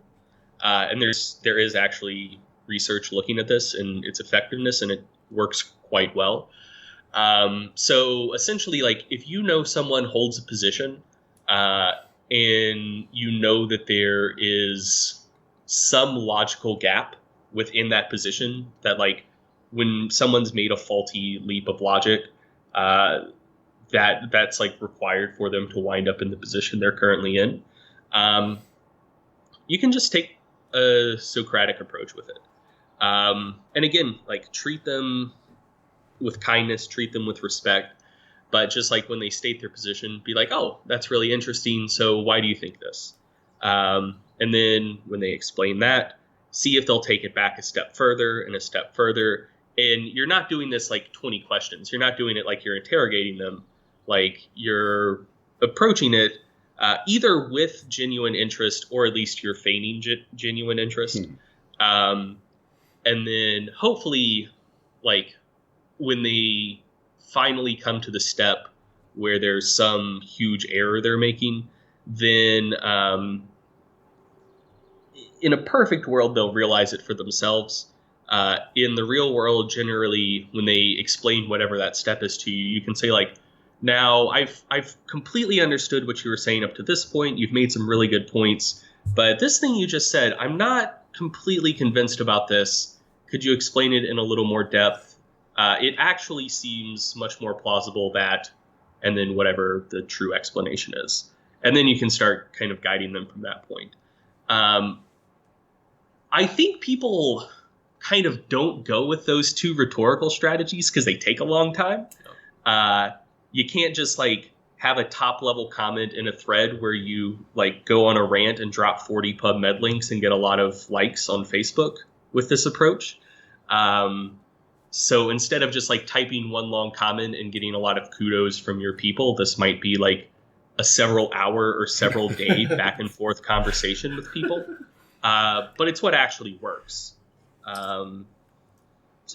And there is actually research looking at this and its effectiveness, and it works quite well. So essentially, like, if you know someone holds a position, and you know that there is some logical gap within that position, that like when someone's made a faulty leap of logic, that's like required for them to wind up in the position they're currently in, you can just take a Socratic approach with it. And again, like, treat them with kindness, treat them with respect, but just like when they state their position, be like, oh, that's really interesting. So why do you think this? And then when they explain that, see if they'll take it back a step further and a step further. And you're not doing this like 20 questions. You're not doing it like you're interrogating them. Like, you're approaching it either with genuine interest, or at least you're feigning genuine interest. And then hopefully, like, when they finally come to the step where there's some huge error they're making, then in a perfect world, they'll realize it for themselves. In the real world, generally, when they explain whatever that step is to you, you can say, like, now I've completely understood what you were saying up to this point. You've made some really good points, but this thing you just said, I'm not completely convinced about this. Could you explain it in a little more depth? It actually seems much more plausible that, and then whatever the true explanation is. And then you can start kind of guiding them from that point. I think people kind of don't go with those two rhetorical strategies because they take a long time. You can't just like have a top level comment in a thread where you like go on a rant and drop 40 PubMed links and get a lot of likes on Facebook with this approach. So instead of just like typing one long comment and getting a lot of kudos from your people, this might be like a several hour or several day back and forth conversation with people. But it's what actually works. So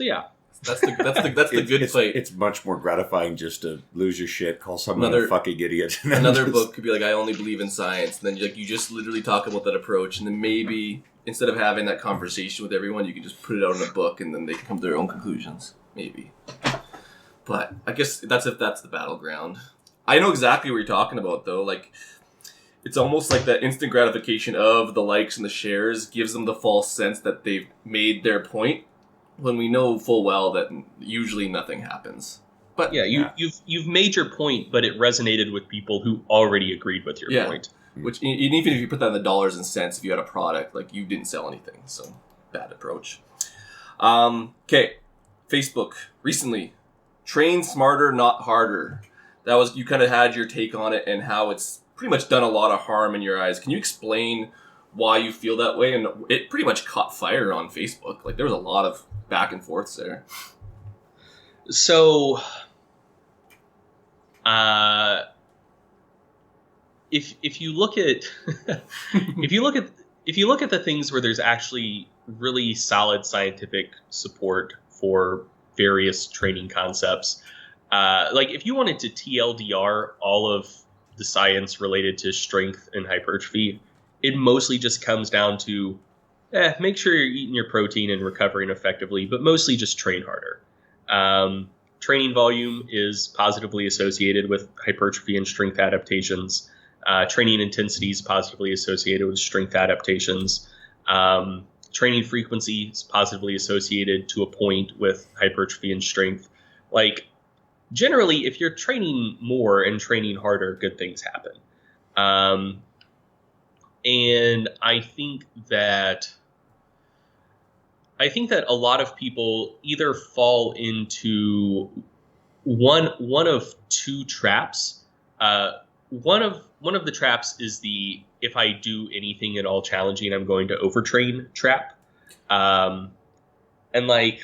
yeah. That's the good fight. It's much more gratifying just to lose your shit, call someone a fucking idiot. Another book could be like, I only believe in science. And then you just literally talk about that approach, and then maybe instead of having that conversation with everyone, you can just put it out in a book, and then they can come to their own conclusions. Maybe. But I guess that's if that's the battleground. I know exactly what you're talking about, though. Like, it's almost like that instant gratification of the likes and the shares gives them the false sense that they've made their point, when we know full well that usually nothing happens. But you've made your point, but it resonated with people who already agreed with your point. Which, even if you put that in the dollars and cents, if you had a product, like, you didn't sell anything. So, bad approach. Okay. Facebook, recently. Train smarter, not harder. That was, you kind of had your take on it and how it's pretty much done a lot of harm in your eyes. Can you explain why you feel that way? And it pretty much caught fire on Facebook. Like, there was a lot of back and forths there. So, if you look at if you look at the things where there's actually really solid scientific support for various training concepts, like if you wanted to TLDR all of the science related to strength and hypertrophy, it mostly just comes down to make sure you're eating your protein and recovering effectively, but mostly just train harder. Training volume is positively associated with hypertrophy and strength adaptations. Training intensity is positively associated with strength adaptations. Training frequency is positively associated to a point with hypertrophy and strength. Like, generally, if you're training more and training harder, good things happen. And I think that a lot of people either fall into one of two traps. One of the traps is the if I do anything at all challenging, I'm going to overtrain trap. And like,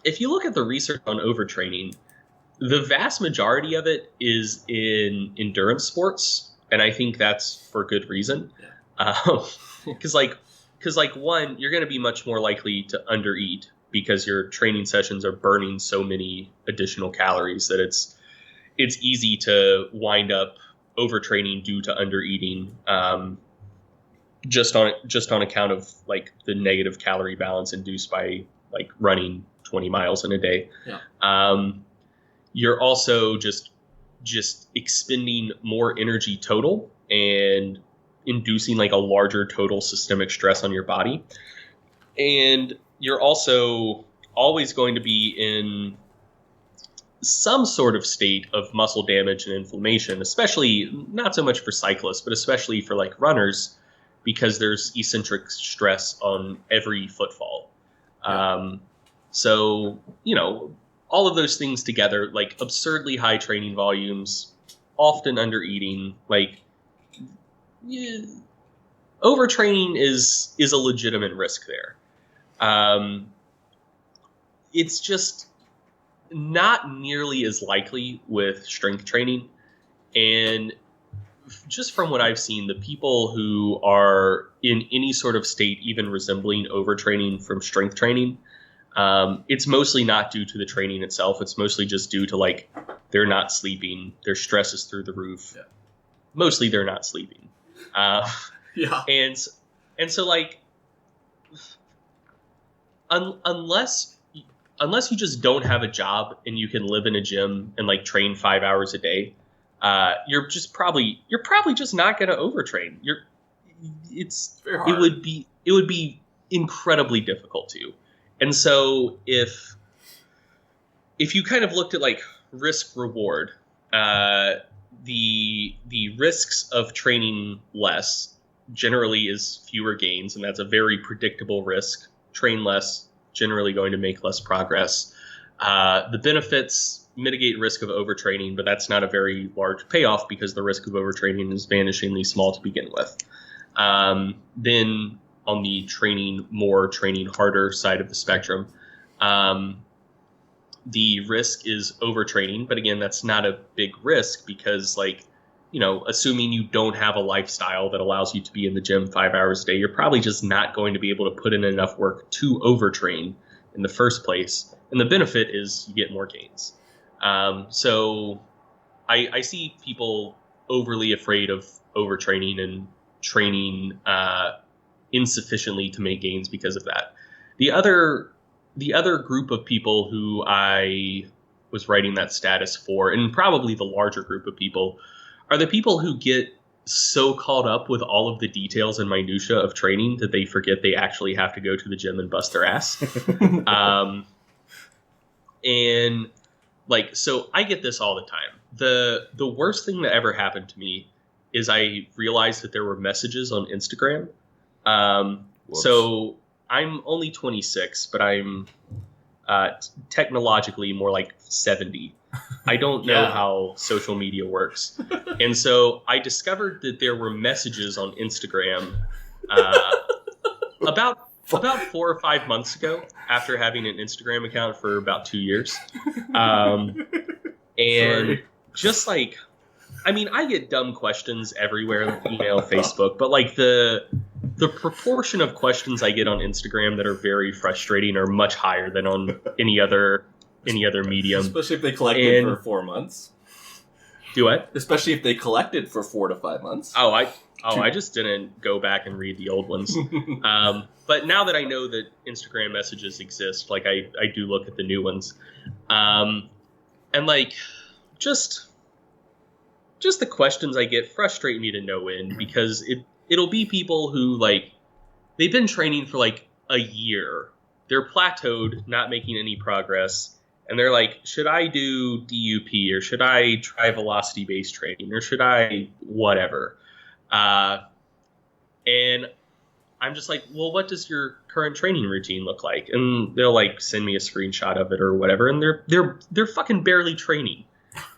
if you look at the research on overtraining, the vast majority of it is in endurance sports, and I think that's for good reason. Because one, you're going to be much more likely to undereat because your training sessions are burning so many additional calories that it's easy to wind up overtraining due to undereating, just on account of like the negative calorie balance induced by like running 20 miles in a day. Yeah. You're also just expending more energy total and inducing like a larger total systemic stress on your body. And you're also always going to be in some sort of state of muscle damage and inflammation, especially not so much for cyclists, but especially for like runners, because there's eccentric stress on every footfall. Yeah. So, all of those things together, like absurdly high training volumes, often under eating, like overtraining is a legitimate risk there. It's just not nearly as likely with strength training. And just from what I've seen, the people who are in any sort of state even resembling overtraining from strength training, it's mostly not due to the training itself. It's mostly just due to like they're not sleeping, their stress is through the roof. Yeah. Mostly they're not sleeping. Yeah. And so like unless you just don't have a job and you can live in a gym and like train 5 hours a day, you're probably just not going to overtrain. It would be incredibly difficult to. And so if you kind of looked at like risk reward, the risks of training less generally is fewer gains, and that's a very predictable risk. Train less, generally going to make less progress. The benefits mitigate risk of overtraining, but that's not a very large payoff because the risk of overtraining is vanishingly small to begin with. Then on the training more, training harder side of the spectrum, the risk is overtraining, but again, that's not a big risk because assuming you don't have a lifestyle that allows you to be in the gym 5 hours a day, you're probably just not going to be able to put in enough work to overtrain in the first place. And the benefit is you get more gains. So I see people overly afraid of overtraining and training insufficiently to make gains because of that. The other group of people who I was writing that status for, and probably the larger group of people, are the people who get so caught up with all of the details and minutia of training that they forget they actually have to go to the gym and bust their ass. And like, so I get this all the time. The worst thing that ever happened to me is I realized that there were messages on Instagram. So I'm only 26, but I'm technologically more like 70. I don't know how social media works. And so I discovered that there were messages on Instagram about 4 or 5 months ago, after having an Instagram account for about 2 years. And just like, I mean, I get dumb questions everywhere, email, Facebook, but like the proportion of questions I get on Instagram that are very frustrating are much higher than on any other medium. Especially if they collected for 4 months. Do what? Especially if they collected for 4 to 5 months. I just didn't go back and read the old ones. But now that I know that Instagram messages exist, like I do look at the new ones. And like just the questions I get frustrate me to no end, because it'll be people who, like, they've been training for like a year. They're plateaued, not making any progress. And they're like, should I do DUP, or should I try velocity-based training, or should I whatever? And I'm just like, well, what does your current training routine look like? And they'll like send me a screenshot of it or whatever. And they're fucking barely training.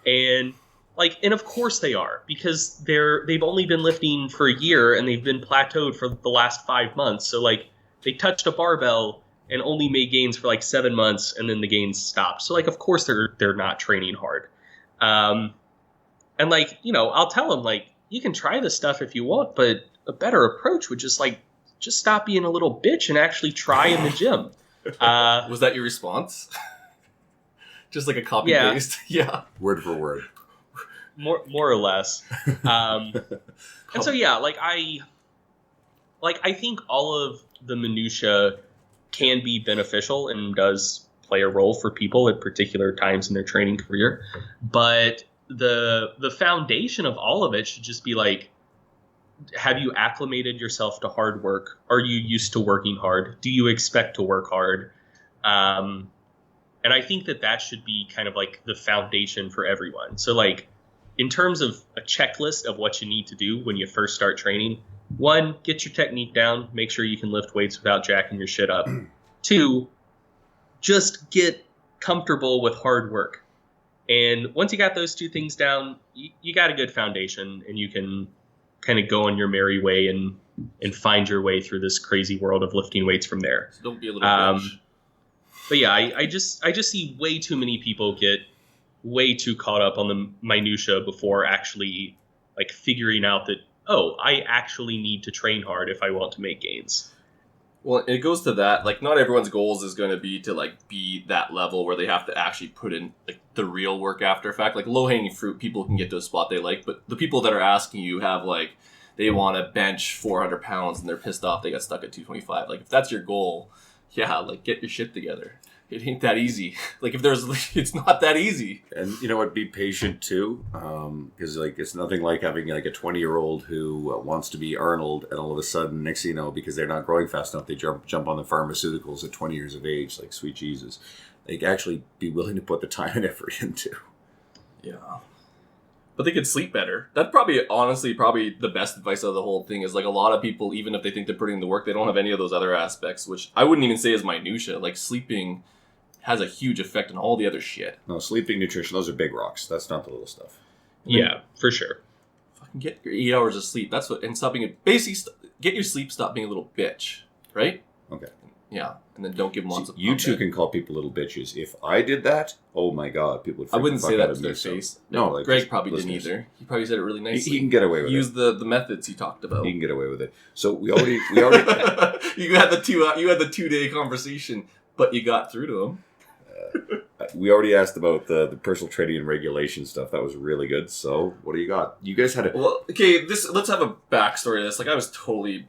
And like, and of course they are, because they've only been lifting for a year and they've been plateaued for the last 5 months. So like, they touched a barbell and only made gains for like 7 months, and then the gains stopped. So like, of course they're not training hard. And like, you know, I'll tell them like, you can try this stuff if you want, but a better approach would just stop being a little bitch and actually try in the gym. Was that your response? Just like a copy paste? Yeah. Word for word. More or less. And so, yeah, I think all of the minutia can be beneficial and does play a role for people at particular times in their training career. But the foundation of all of it should just be like, have you acclimated yourself to hard work? Are you used to working hard? Do you expect to work hard? And I think that should be kind of like the foundation for everyone. So like, in terms of a checklist of what you need to do when you first start training, 1, get your technique down. Make sure you can lift weights without jacking your shit up. 2, just get comfortable with hard work. And once you got those 2 things down, you got a good foundation, and you can kind of go on your merry way and find your way through this crazy world of lifting weights from there. So don't be a little bitch. But yeah, I just see way too many people get way too caught up on the minutia before actually like figuring out that, oh, I actually need to train hard if I want to make gains. Well, it goes to that, like, not everyone's goals is going to be to, like, be that level where they have to actually put in, like, the real work after effect. Like, low-hanging fruit, people can get to a spot they like, but the people that are asking you have, like, they want to bench 400 pounds and they're pissed off they got stuck at 225. Like, if that's your goal, yeah, like, get your shit together. It ain't that easy. Like, it's not that easy. And you know what? Be patient too, because like it's nothing like having like a 20-year-old who wants to be Arnold, and all of a sudden, next thing you know, because they're not growing fast enough, they jump on the pharmaceuticals at 20 years of age. Like, sweet Jesus, like actually be willing to put the time and effort into. Yeah, but they could sleep better. That's probably the best advice of the whole thing. Is like a lot of people, even if they think they're putting in the work, they don't have any of those other aspects, which I wouldn't even say is minutia. Like sleeping has a huge effect on all the other shit. No, sleeping, nutrition, those are big rocks. That's not the little stuff. Yeah, for sure. Fucking get your 8 hours of sleep. That's what, and stop being get your sleep, stop being a little bitch, right? Okay. Yeah, and then don't give them lots of... You two can call people little bitches. If I did that, oh my god, people would... I wouldn't say that to their face. No, like Greg probably didn't either. He probably said it really nicely. He can get away with he it. Used the methods he talked about. He can get away with it. So we already you had the 2-day conversation, but you got through to him. We already asked about the personal training and regulation stuff. That was really good. So what do you got? You guys had let's have a backstory to this. Like I was totally...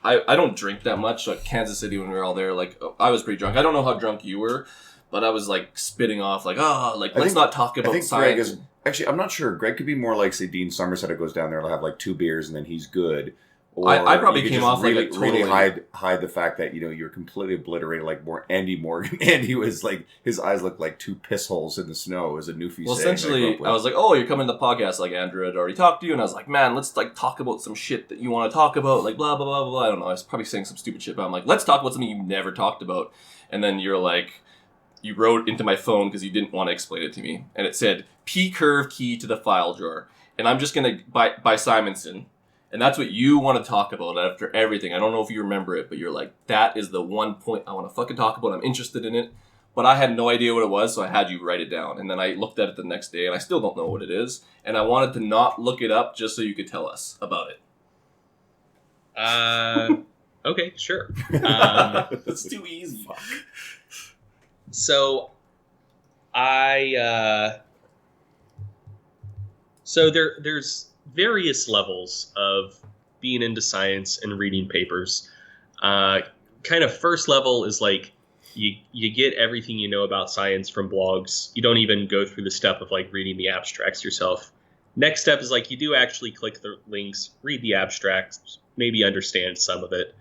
I don't drink that much. Like Kansas City when we were all there, like I was pretty drunk. I don't know how drunk you were, but I was like spitting off like, let's not talk about science. Greg is... Actually, I'm not sure. Greg could be more like, say, Dean Somerset, who goes down there and will have like 2 beers and then he's good. Or I probably you could came just off really, like totally. really hide the fact that, you know, you're completely obliterated like more Andy Morgan. Andy was like, his eyes looked like two piss holes in the snow, as a Newfie Well, saying essentially, I was like, "Oh, you're coming to the podcast." Like Andrew had already talked to you, and I was like, "Man, let's like talk about some shit that you want to talk about." Like blah blah blah blah blah. I don't know. I was probably saying some stupid shit, but I'm like, "Let's talk about something you've never talked about." And then you're like, you wrote into my phone because you didn't want to explain it to me, and it said P curve key to the file drawer, and I'm just gonna by Simonson. And that's what you want to talk about after everything. I don't know if you remember it, but you're like, that is the one point I want to fucking talk about. I'm interested in it. But I had no idea what it was, so I had you write it down. And then I looked at it the next day, and I still don't know what it is. And I wanted to not look it up just so you could tell us about it. Okay, sure. It's too easy. So, there's various levels of being into science and reading papers. Kind of first level is like you get everything you know about science from blogs. You don't even go through the step of like reading the abstracts yourself. Next step is like you do actually click the links, read the abstracts, maybe understand some of it.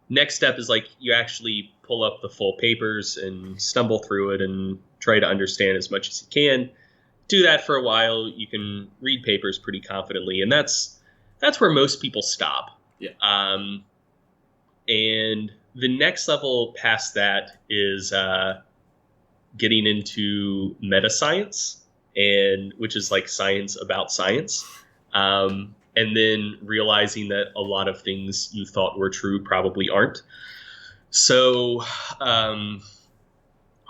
Next step is like you actually pull up the full papers and stumble through it and try to understand as much as you can. Do that for a while, you can read papers pretty confidently, and that's where most people stop. Yeah. And the next level past that is getting into meta science, and which is like science about science, and then realizing that a lot of things you thought were true probably aren't. So.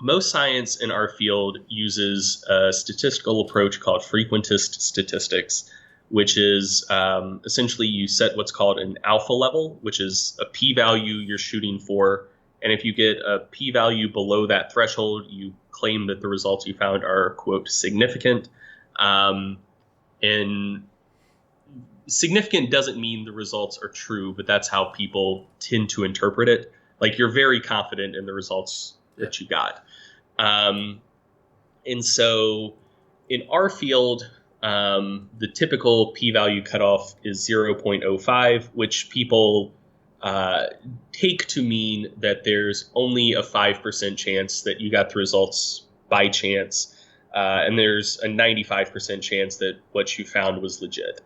Most science in our field uses a statistical approach called frequentist statistics, which is essentially you set what's called an alpha level, which is a p-value you're shooting for. And if you get a p-value below that threshold, you claim that the results you found are, quote, significant. And significant doesn't mean the results are true, but that's how people tend to interpret it. Like you're very confident in the results that you got. And so in our field, the typical p-value cutoff is 0.05, which people take to mean that there's only a 5% chance that you got the results by chance, and there's a 95% chance that what you found was legit.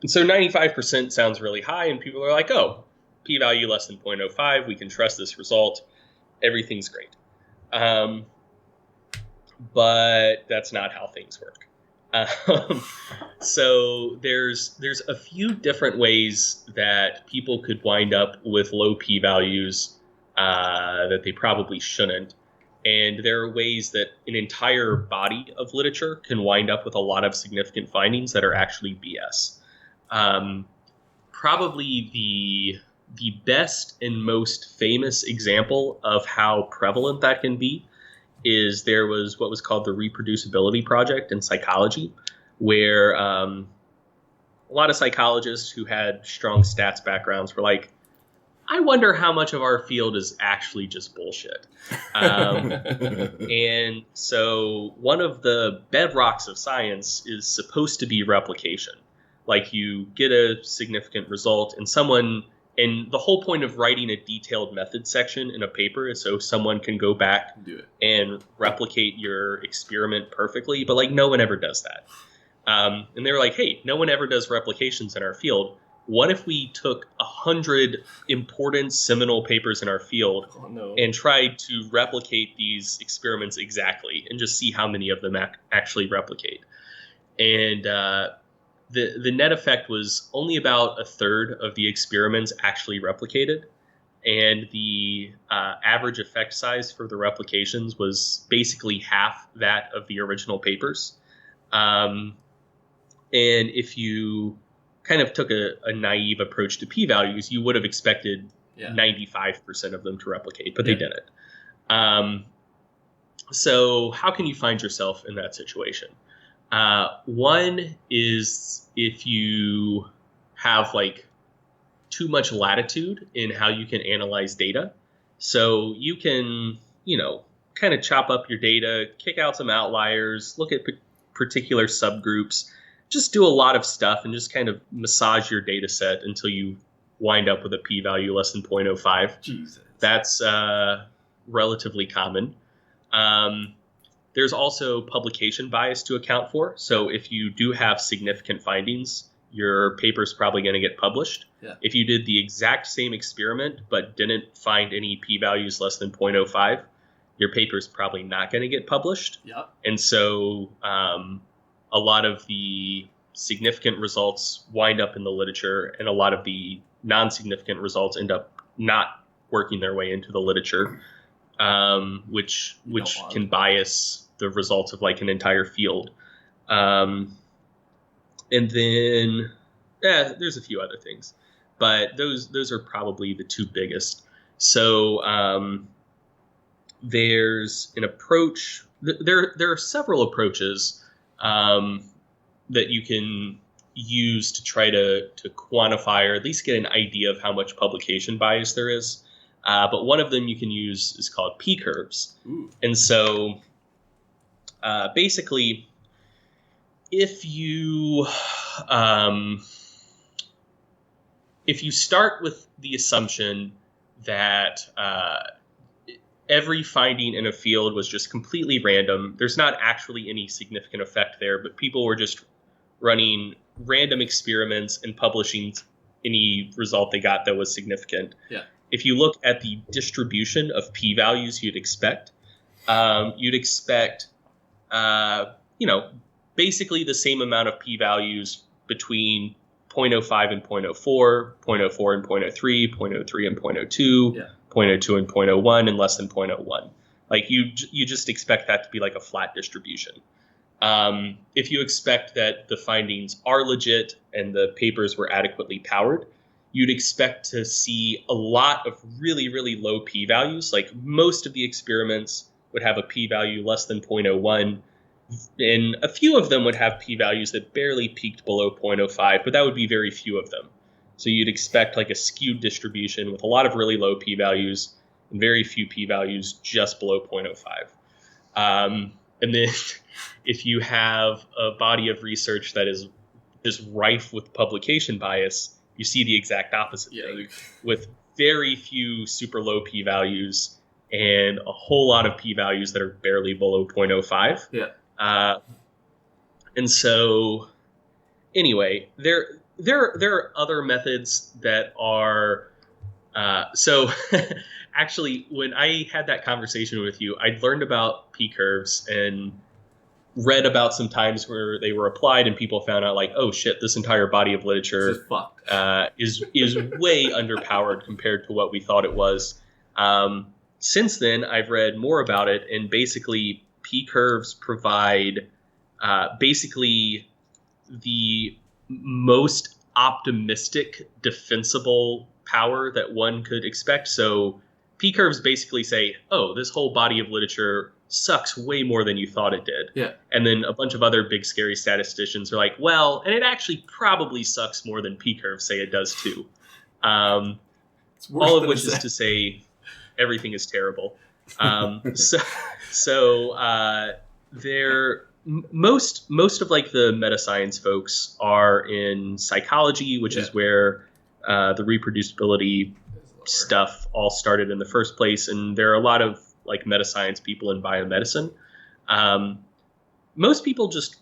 And so 95% sounds really high, and people are like, oh, p-value less than 0.05, we can trust this result, everything's great. But that's not how things work. So there's a few different ways that people could wind up with low p-values that they probably shouldn't. And there are ways that an entire body of literature can wind up with a lot of significant findings that are actually BS. Probably the best and most famous example of how prevalent that can be is there was what was called the reproducibility project in psychology, where a lot of psychologists who had strong stats backgrounds were like, I wonder how much of our field is actually just bullshit. And so one of the bedrocks of science is supposed to be replication. Like you get a significant result and the whole point of writing a detailed method section in a paper is so someone can go back and replicate your experiment perfectly. But like no one ever does that. And they were like, hey, no one ever does replications in our field. What if we took 100 important seminal papers in our field and tried to replicate these experiments exactly and just see how many of them actually replicate? And the net effect was only about a third of the experiments actually replicated. And the average effect size for the replications was basically half that of the original papers. And if you kind of took a naive approach to p-values, you would have expected 95% of them to replicate, but they didn't. So how can you find yourself in that situation? One is if you have like too much latitude in how you can analyze data. So you can, kind of chop up your data, kick out some outliers, look at particular subgroups, just do a lot of stuff and just kind of massage your data set until you wind up with a p-value less than 0.05. Jesus. That's relatively common. There's also publication bias to account for. So if you do have significant findings, your paper's probably going to get published. Yeah. If you did the exact same experiment but didn't find any p-values less than 0.05, your paper's probably not going to get published. Yeah. And so a lot of the significant results wind up in the literature, and a lot of the non-significant results end up not working their way into the literature, which can bias the results of like an entire field. And then there's a few other things, but those are probably the two biggest. So there's an approach. There are several approaches that you can use to try to quantify or at least get an idea of how much publication bias there is. But one of them you can use is called p-curves. Ooh. And so basically, if you start with the assumption that every finding in a field was just completely random, there's not actually any significant effect there, but people were just running random experiments and publishing any result they got that was significant. Yeah. If you look at the distribution of p-values you'd expect basically the same amount of p-values between 0.05 and 0.04, 0.04 and 0.03, 0.03 and 0.02, Yeah. 0.02 and 0.01, and less than 0.01. Like you just expect that to be like a flat distribution. If you expect that the findings are legit and the papers were adequately powered, you'd expect to see a lot of really, really low p-values. Like most of the experiments would have a p-value less than 0.01, and a few of them would have p-values that barely peaked below 0.05, but that would be very few of them. So you'd expect like a skewed distribution with a lot of really low p-values and very few p-values just below 0.05. And then if you have a body of research that is just rife with publication bias, you see the exact opposite thing, with very few super low p-values and a whole lot of p-values that are barely below 0.05. Yeah. And so anyway, there are other methods that are so actually when I had that conversation with you, I'd learned about p-curves and read about some times where they were applied and people found out like, oh shit, this entire body of literature is way underpowered compared to what we thought it was. Since then, I've read more about it, and basically p-curves provide basically the most optimistic defensible power that one could expect. So p-curves basically say, oh, this whole body of literature sucks way more than you thought it did. Yeah. And then a bunch of other big scary statisticians are like, well, and it actually probably sucks more than p-curves say it does too. All of which is to say everything is terrible. Most of like the meta-science folks are in psychology, which is where the reproducibility stuff all started in the first place. And there are a lot of like meta-science people in biomedicine. Most people just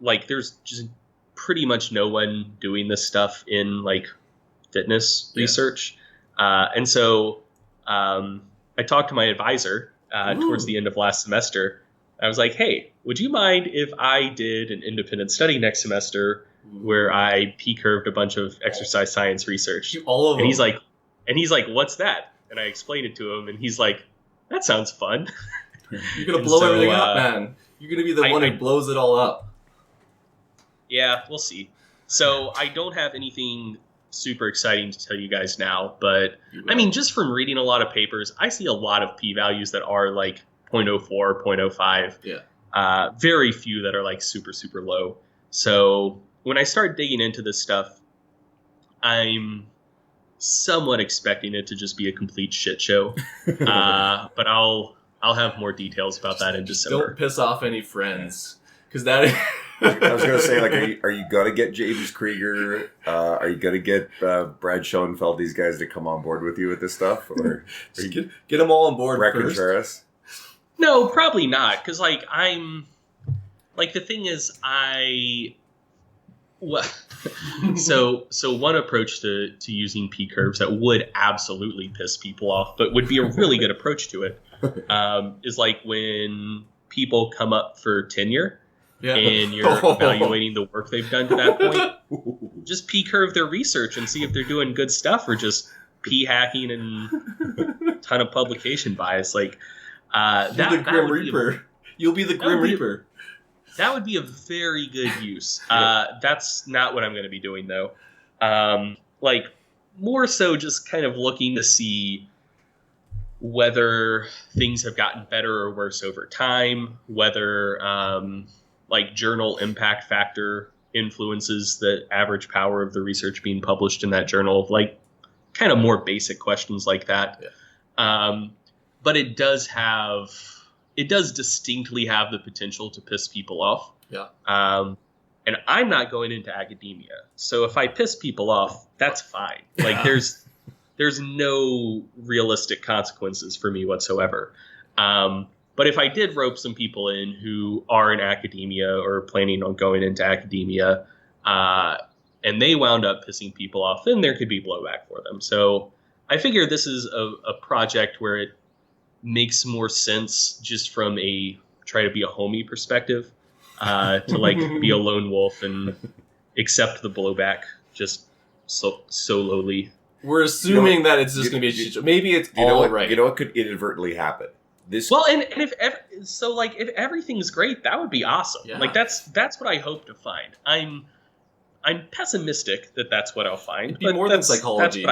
like, there's just pretty much no one doing this stuff in like fitness research. And so I talked to my advisor towards the end of last semester. I was like, hey, would you mind if I did an independent study next semester where I p-curved a bunch of exercise science research? All of them. And he's like, what's that? And I explained it to him, and he's like, that sounds fun. You're going to blow everything up, man. You're going to be the one who blows it all up. Yeah, we'll see. So I don't have anything super exciting to tell you guys now, but I mean, just from reading a lot of papers, I see a lot of p-values that are like 0.04, 0.05. Yeah. Very few that are like super, super low. So when I start digging into this stuff, I'm somewhat expecting it to just be a complete shit show. But I'll have more details about that in December. Don't piss off any friends, because that I was gonna say, like, are you gonna get James Krieger? Are you gonna get Brad Schoenfeld? These guys to come on board with you with this stuff, or get them all on board Breck first. Contreras? No, probably not. Because the thing is, so one approach to using P curves that would absolutely piss people off, but would be a really good approach to it, is like when people come up for tenure. Yeah. And you're evaluating the work they've done to that point, just P-curve their research and see if they're doing good stuff or just P-hacking and a ton of publication bias. Like, the Grim Reaper. You'll be the Grim Reaper. That would be a very good use. That's not what I'm going to be doing, though. More so just kind of looking to see whether things have gotten better or worse over time, whether journal impact factor influences the average power of the research being published in that journal, like kind of more basic questions like that. Yeah. But it does distinctly have the potential to piss people off. Yeah. And I'm not going into academia. So if I piss people off, that's fine. Like there's no realistic consequences for me whatsoever. But if I did rope some people in who are in academia or planning on going into academia, and they wound up pissing people off, then there could be blowback for them. So I figure this is a project where it makes more sense just from try to be a homie perspective, to be a lone wolf and accept the blowback just solely. We're assuming that it's just going to be a shit show. Maybe it's right. You know what could inadvertently happen? If everything's great, that would be awesome. Yeah. Like that's what I hope to find. I'm pessimistic that that's what I'll find. It'd be more than psychology.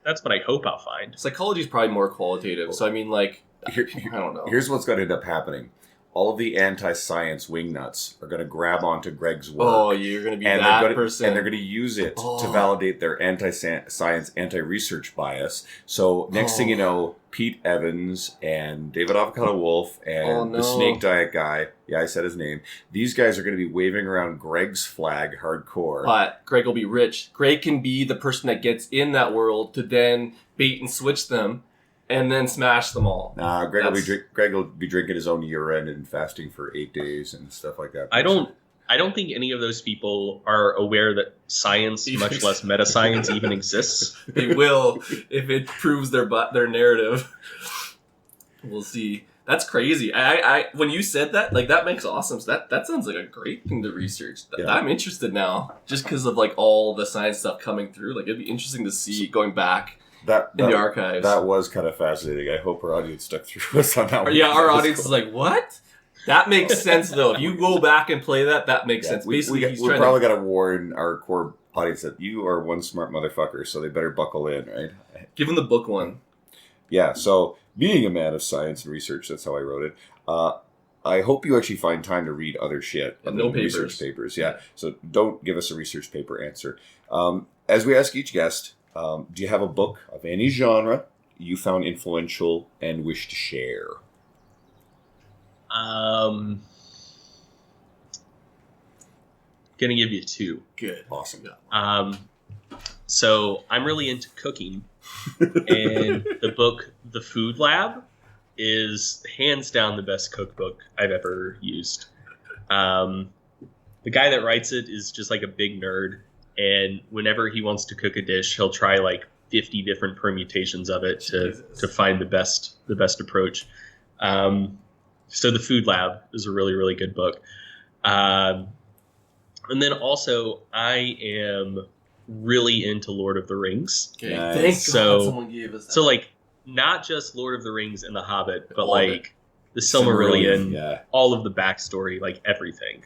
That's what I hope I'll find. Psychology is probably more qualitative. So I mean, I don't know. Here's what's going to end up happening. All of the anti-science wingnuts are going to grab onto Greg's work. Oh, you're going to be that person. And they're going to use it to validate their anti-science, anti-research bias. So next thing you know, Pete Evans and David Avocado Wolf and the Snake Diet guy, I said his name, these guys are going to be waving around Greg's flag hardcore. But Greg will be rich. Greg can be the person that gets in that world to then bait and switch them. And then smash them all. Nah, Greg will be drinking his own urine and fasting for 8 days and stuff like that. I don't think any of those people are aware that science, much less meta-science, even exists. They will if it proves their narrative. We'll see. That's crazy. I when you said that, that makes awesome. So that sounds like a great thing to research. I'm interested now, just because of all the science stuff coming through. It'd be interesting to see going back. In the archives. That was kind of fascinating. I hope our audience stuck through us on that one. Yeah, our audience is like, what? That makes sense, though. If you go back and play that makes sense. Basically, we probably got to warn our core audience that you are one smart motherfucker, so they better buckle in, right? Give them the book one. Yeah, so being a man of science and research, that's how I wrote it. I hope you actually find time to read other shit. No research papers. Yeah, so don't give us a research paper answer. As we ask each guest, do you have a book of any genre you found influential and wish to share? Gonna give you two. Good. Awesome. So I'm really into cooking, and the book The Food Lab is hands down the best cookbook I've ever used. The guy that writes it is just like a big nerd. And whenever he wants to cook a dish, he'll try 50 different permutations of it to find the best approach. So The Food Lab is a really, really good book. And then also, I am really into Lord of the Rings. Okay, nice. Thank God someone gave us that. So not just Lord of the Rings and The Hobbit, but the Silmarillion, all of the backstory, everything.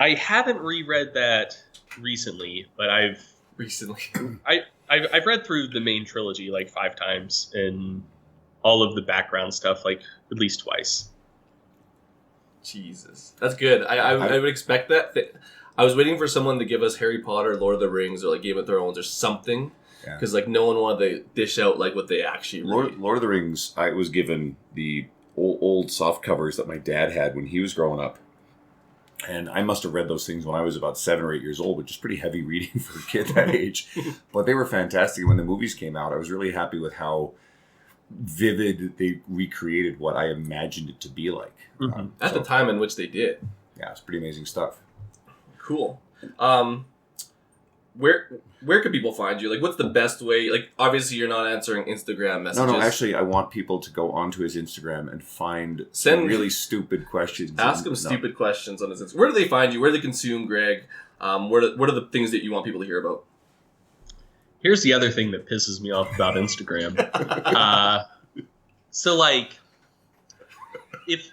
I haven't reread that recently, but I've read through the main trilogy 5 times and all of the background stuff at least twice. Jesus, that's good. I would expect that. I was waiting for someone to give us Harry Potter, Lord of the Rings, or Game of Thrones, or something, because no one wanted to dish out what they actually read. Lord of the Rings. I was given the old soft covers that my dad had when he was growing up. And I must have read those things when I was about 7 or 8 years old, which is pretty heavy reading for a kid that age. But they were fantastic. When the movies came out, I was really happy with how vivid they recreated what I imagined it to be like. At the time in which they did. Yeah, it's pretty amazing stuff. Cool. Where can people find you? Like, what's the best way? Like, obviously, you're not answering Instagram messages. No, actually, I want people to go onto his Instagram and send really stupid questions. Ask him stupid questions on his Instagram. Where do they find you? Where do they consume Greg? What are the things that you want people to hear about? Here's the other thing that pisses me off about Instagram. So, like, if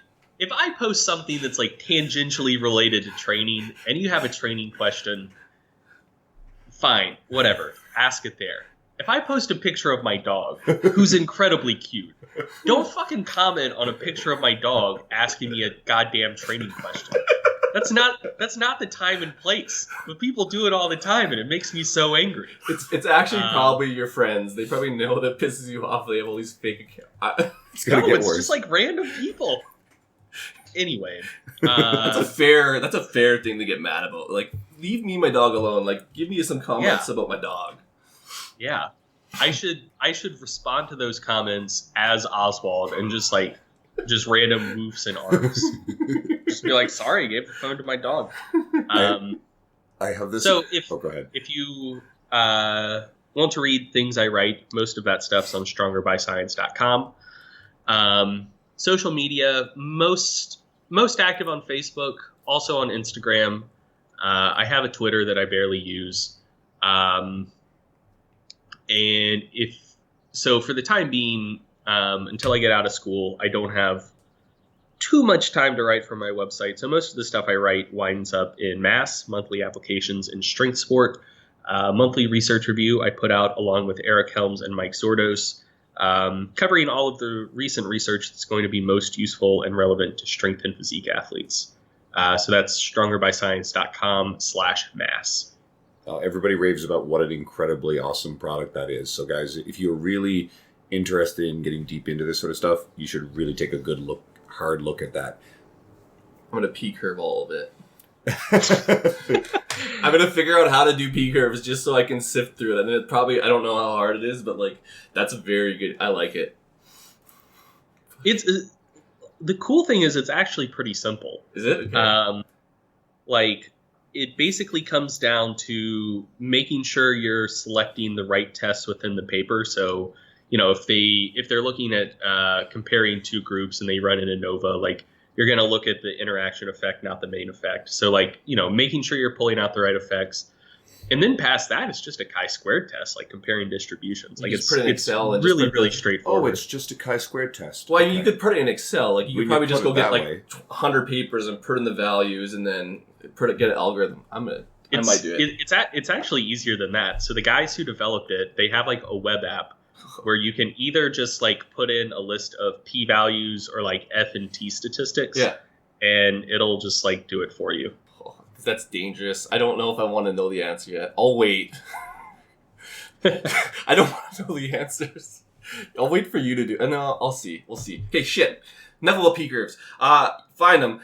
I post something that's, like, tangentially related to training, and you have a training question, fine, whatever, ask it there. If I post a picture of my dog, who's incredibly cute, don't fucking comment on a picture of my dog asking me a goddamn training question. That's not the time and place. But people do it all the time, and it makes me so angry. It's actually probably your friends. They probably know that pisses you off. They have all these fake accounts. It's gonna get worse. Just like random people. Anyway, that's a fair thing to get mad about. Like, leave me and my dog alone. Like, give me some comments about my dog. Yeah, I should respond to those comments as Oswald and just random woofs and arms. Just be like, sorry, I gave the phone to my dog. I have this. So go ahead. If you want to read things I write, most of that stuff's on strongerbyscience.com. Social media, most active on Facebook, also on Instagram. I have a Twitter that I barely use. And for the time being, until I get out of school, I don't have too much time to write for my website. So most of the stuff I write winds up in mass, monthly applications, and strength sport. Monthly research review I put out along with Eric Helms and Mike Zordos, covering all of the recent research that's going to be most useful and relevant to strength and physique athletes. So that's strongerbyscience.com/mass. Everybody raves about what an incredibly awesome product that is. So guys, if you're really interested in getting deep into this sort of stuff, you should really take a hard look at that. I'm going to P-curve all of it. I'm going to figure out how to do P-curves just so I can sift through it. And I don't know how hard it is, but like, that's very good. I like it. The cool thing is it's actually pretty simple. Is it? Okay. It basically comes down to making sure you're selecting the right tests within the paper. So, if they're looking at comparing two groups and they run an ANOVA, like, you're going to look at the interaction effect, not the main effect. So, making sure you're pulling out the right effects. And then past that, it's just a chi-squared test, like comparing distributions. Like, it's Excel and really, really straightforward. Oh, it's just a chi-squared test. Well, you could put it in Excel. Like, you could probably just go get 100 papers and put in the values and then get an algorithm. I might do it. It's actually easier than that. So the guys who developed it, they have like a web app where you can either just like put in a list of p-values or like F and T statistics, and it'll just like do it for you. Oh, that's dangerous. I don't know if I want to know the answer yet. I'll wait. I don't want to know the answers. I'll wait for you to do, and then I'll see. We'll see. Okay, shit. Enough about P-curves. Find them,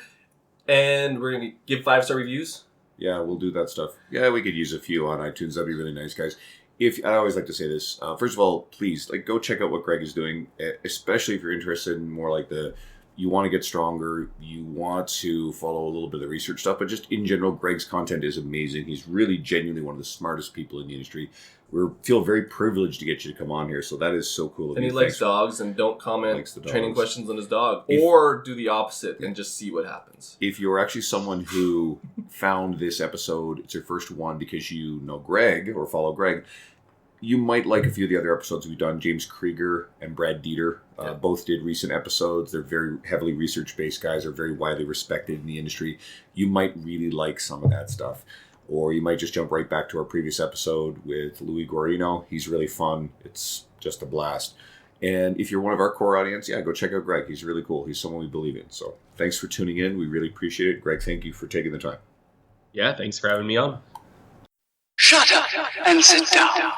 and we're gonna give 5-star reviews. Yeah, we'll do that stuff. Yeah, we could use a few on iTunes. That'd be really nice, guys. I always like to say this. First of all, please go check out what Greg is doing, especially if you're interested in more like you want to get stronger, you want to follow a little bit of the research stuff, but just in general, Greg's content is amazing. He's really genuinely one of the smartest people in the industry. We feel very privileged to get you to come on here, so that is so cool. And he likes dogs, and don't comment training questions on his dog. Or do the opposite and just see what happens. If you're actually someone who found this episode, it's your first one because you know Greg or follow Greg, you might like a few of the other episodes we've done. James Krieger and Brad Dieter both did recent episodes. They're very heavily research-based guys. They're very widely respected in the industry. You might really like some of that stuff. Or you might just jump right back to our previous episode with Louis Guarino. He's really fun. It's just a blast. And if you're one of our core audience, go check out Greg. He's really cool. He's someone we believe in. So thanks for tuning in. We really appreciate it. Greg, thank you for taking the time. Yeah, thanks for having me on. Shut up and sit down.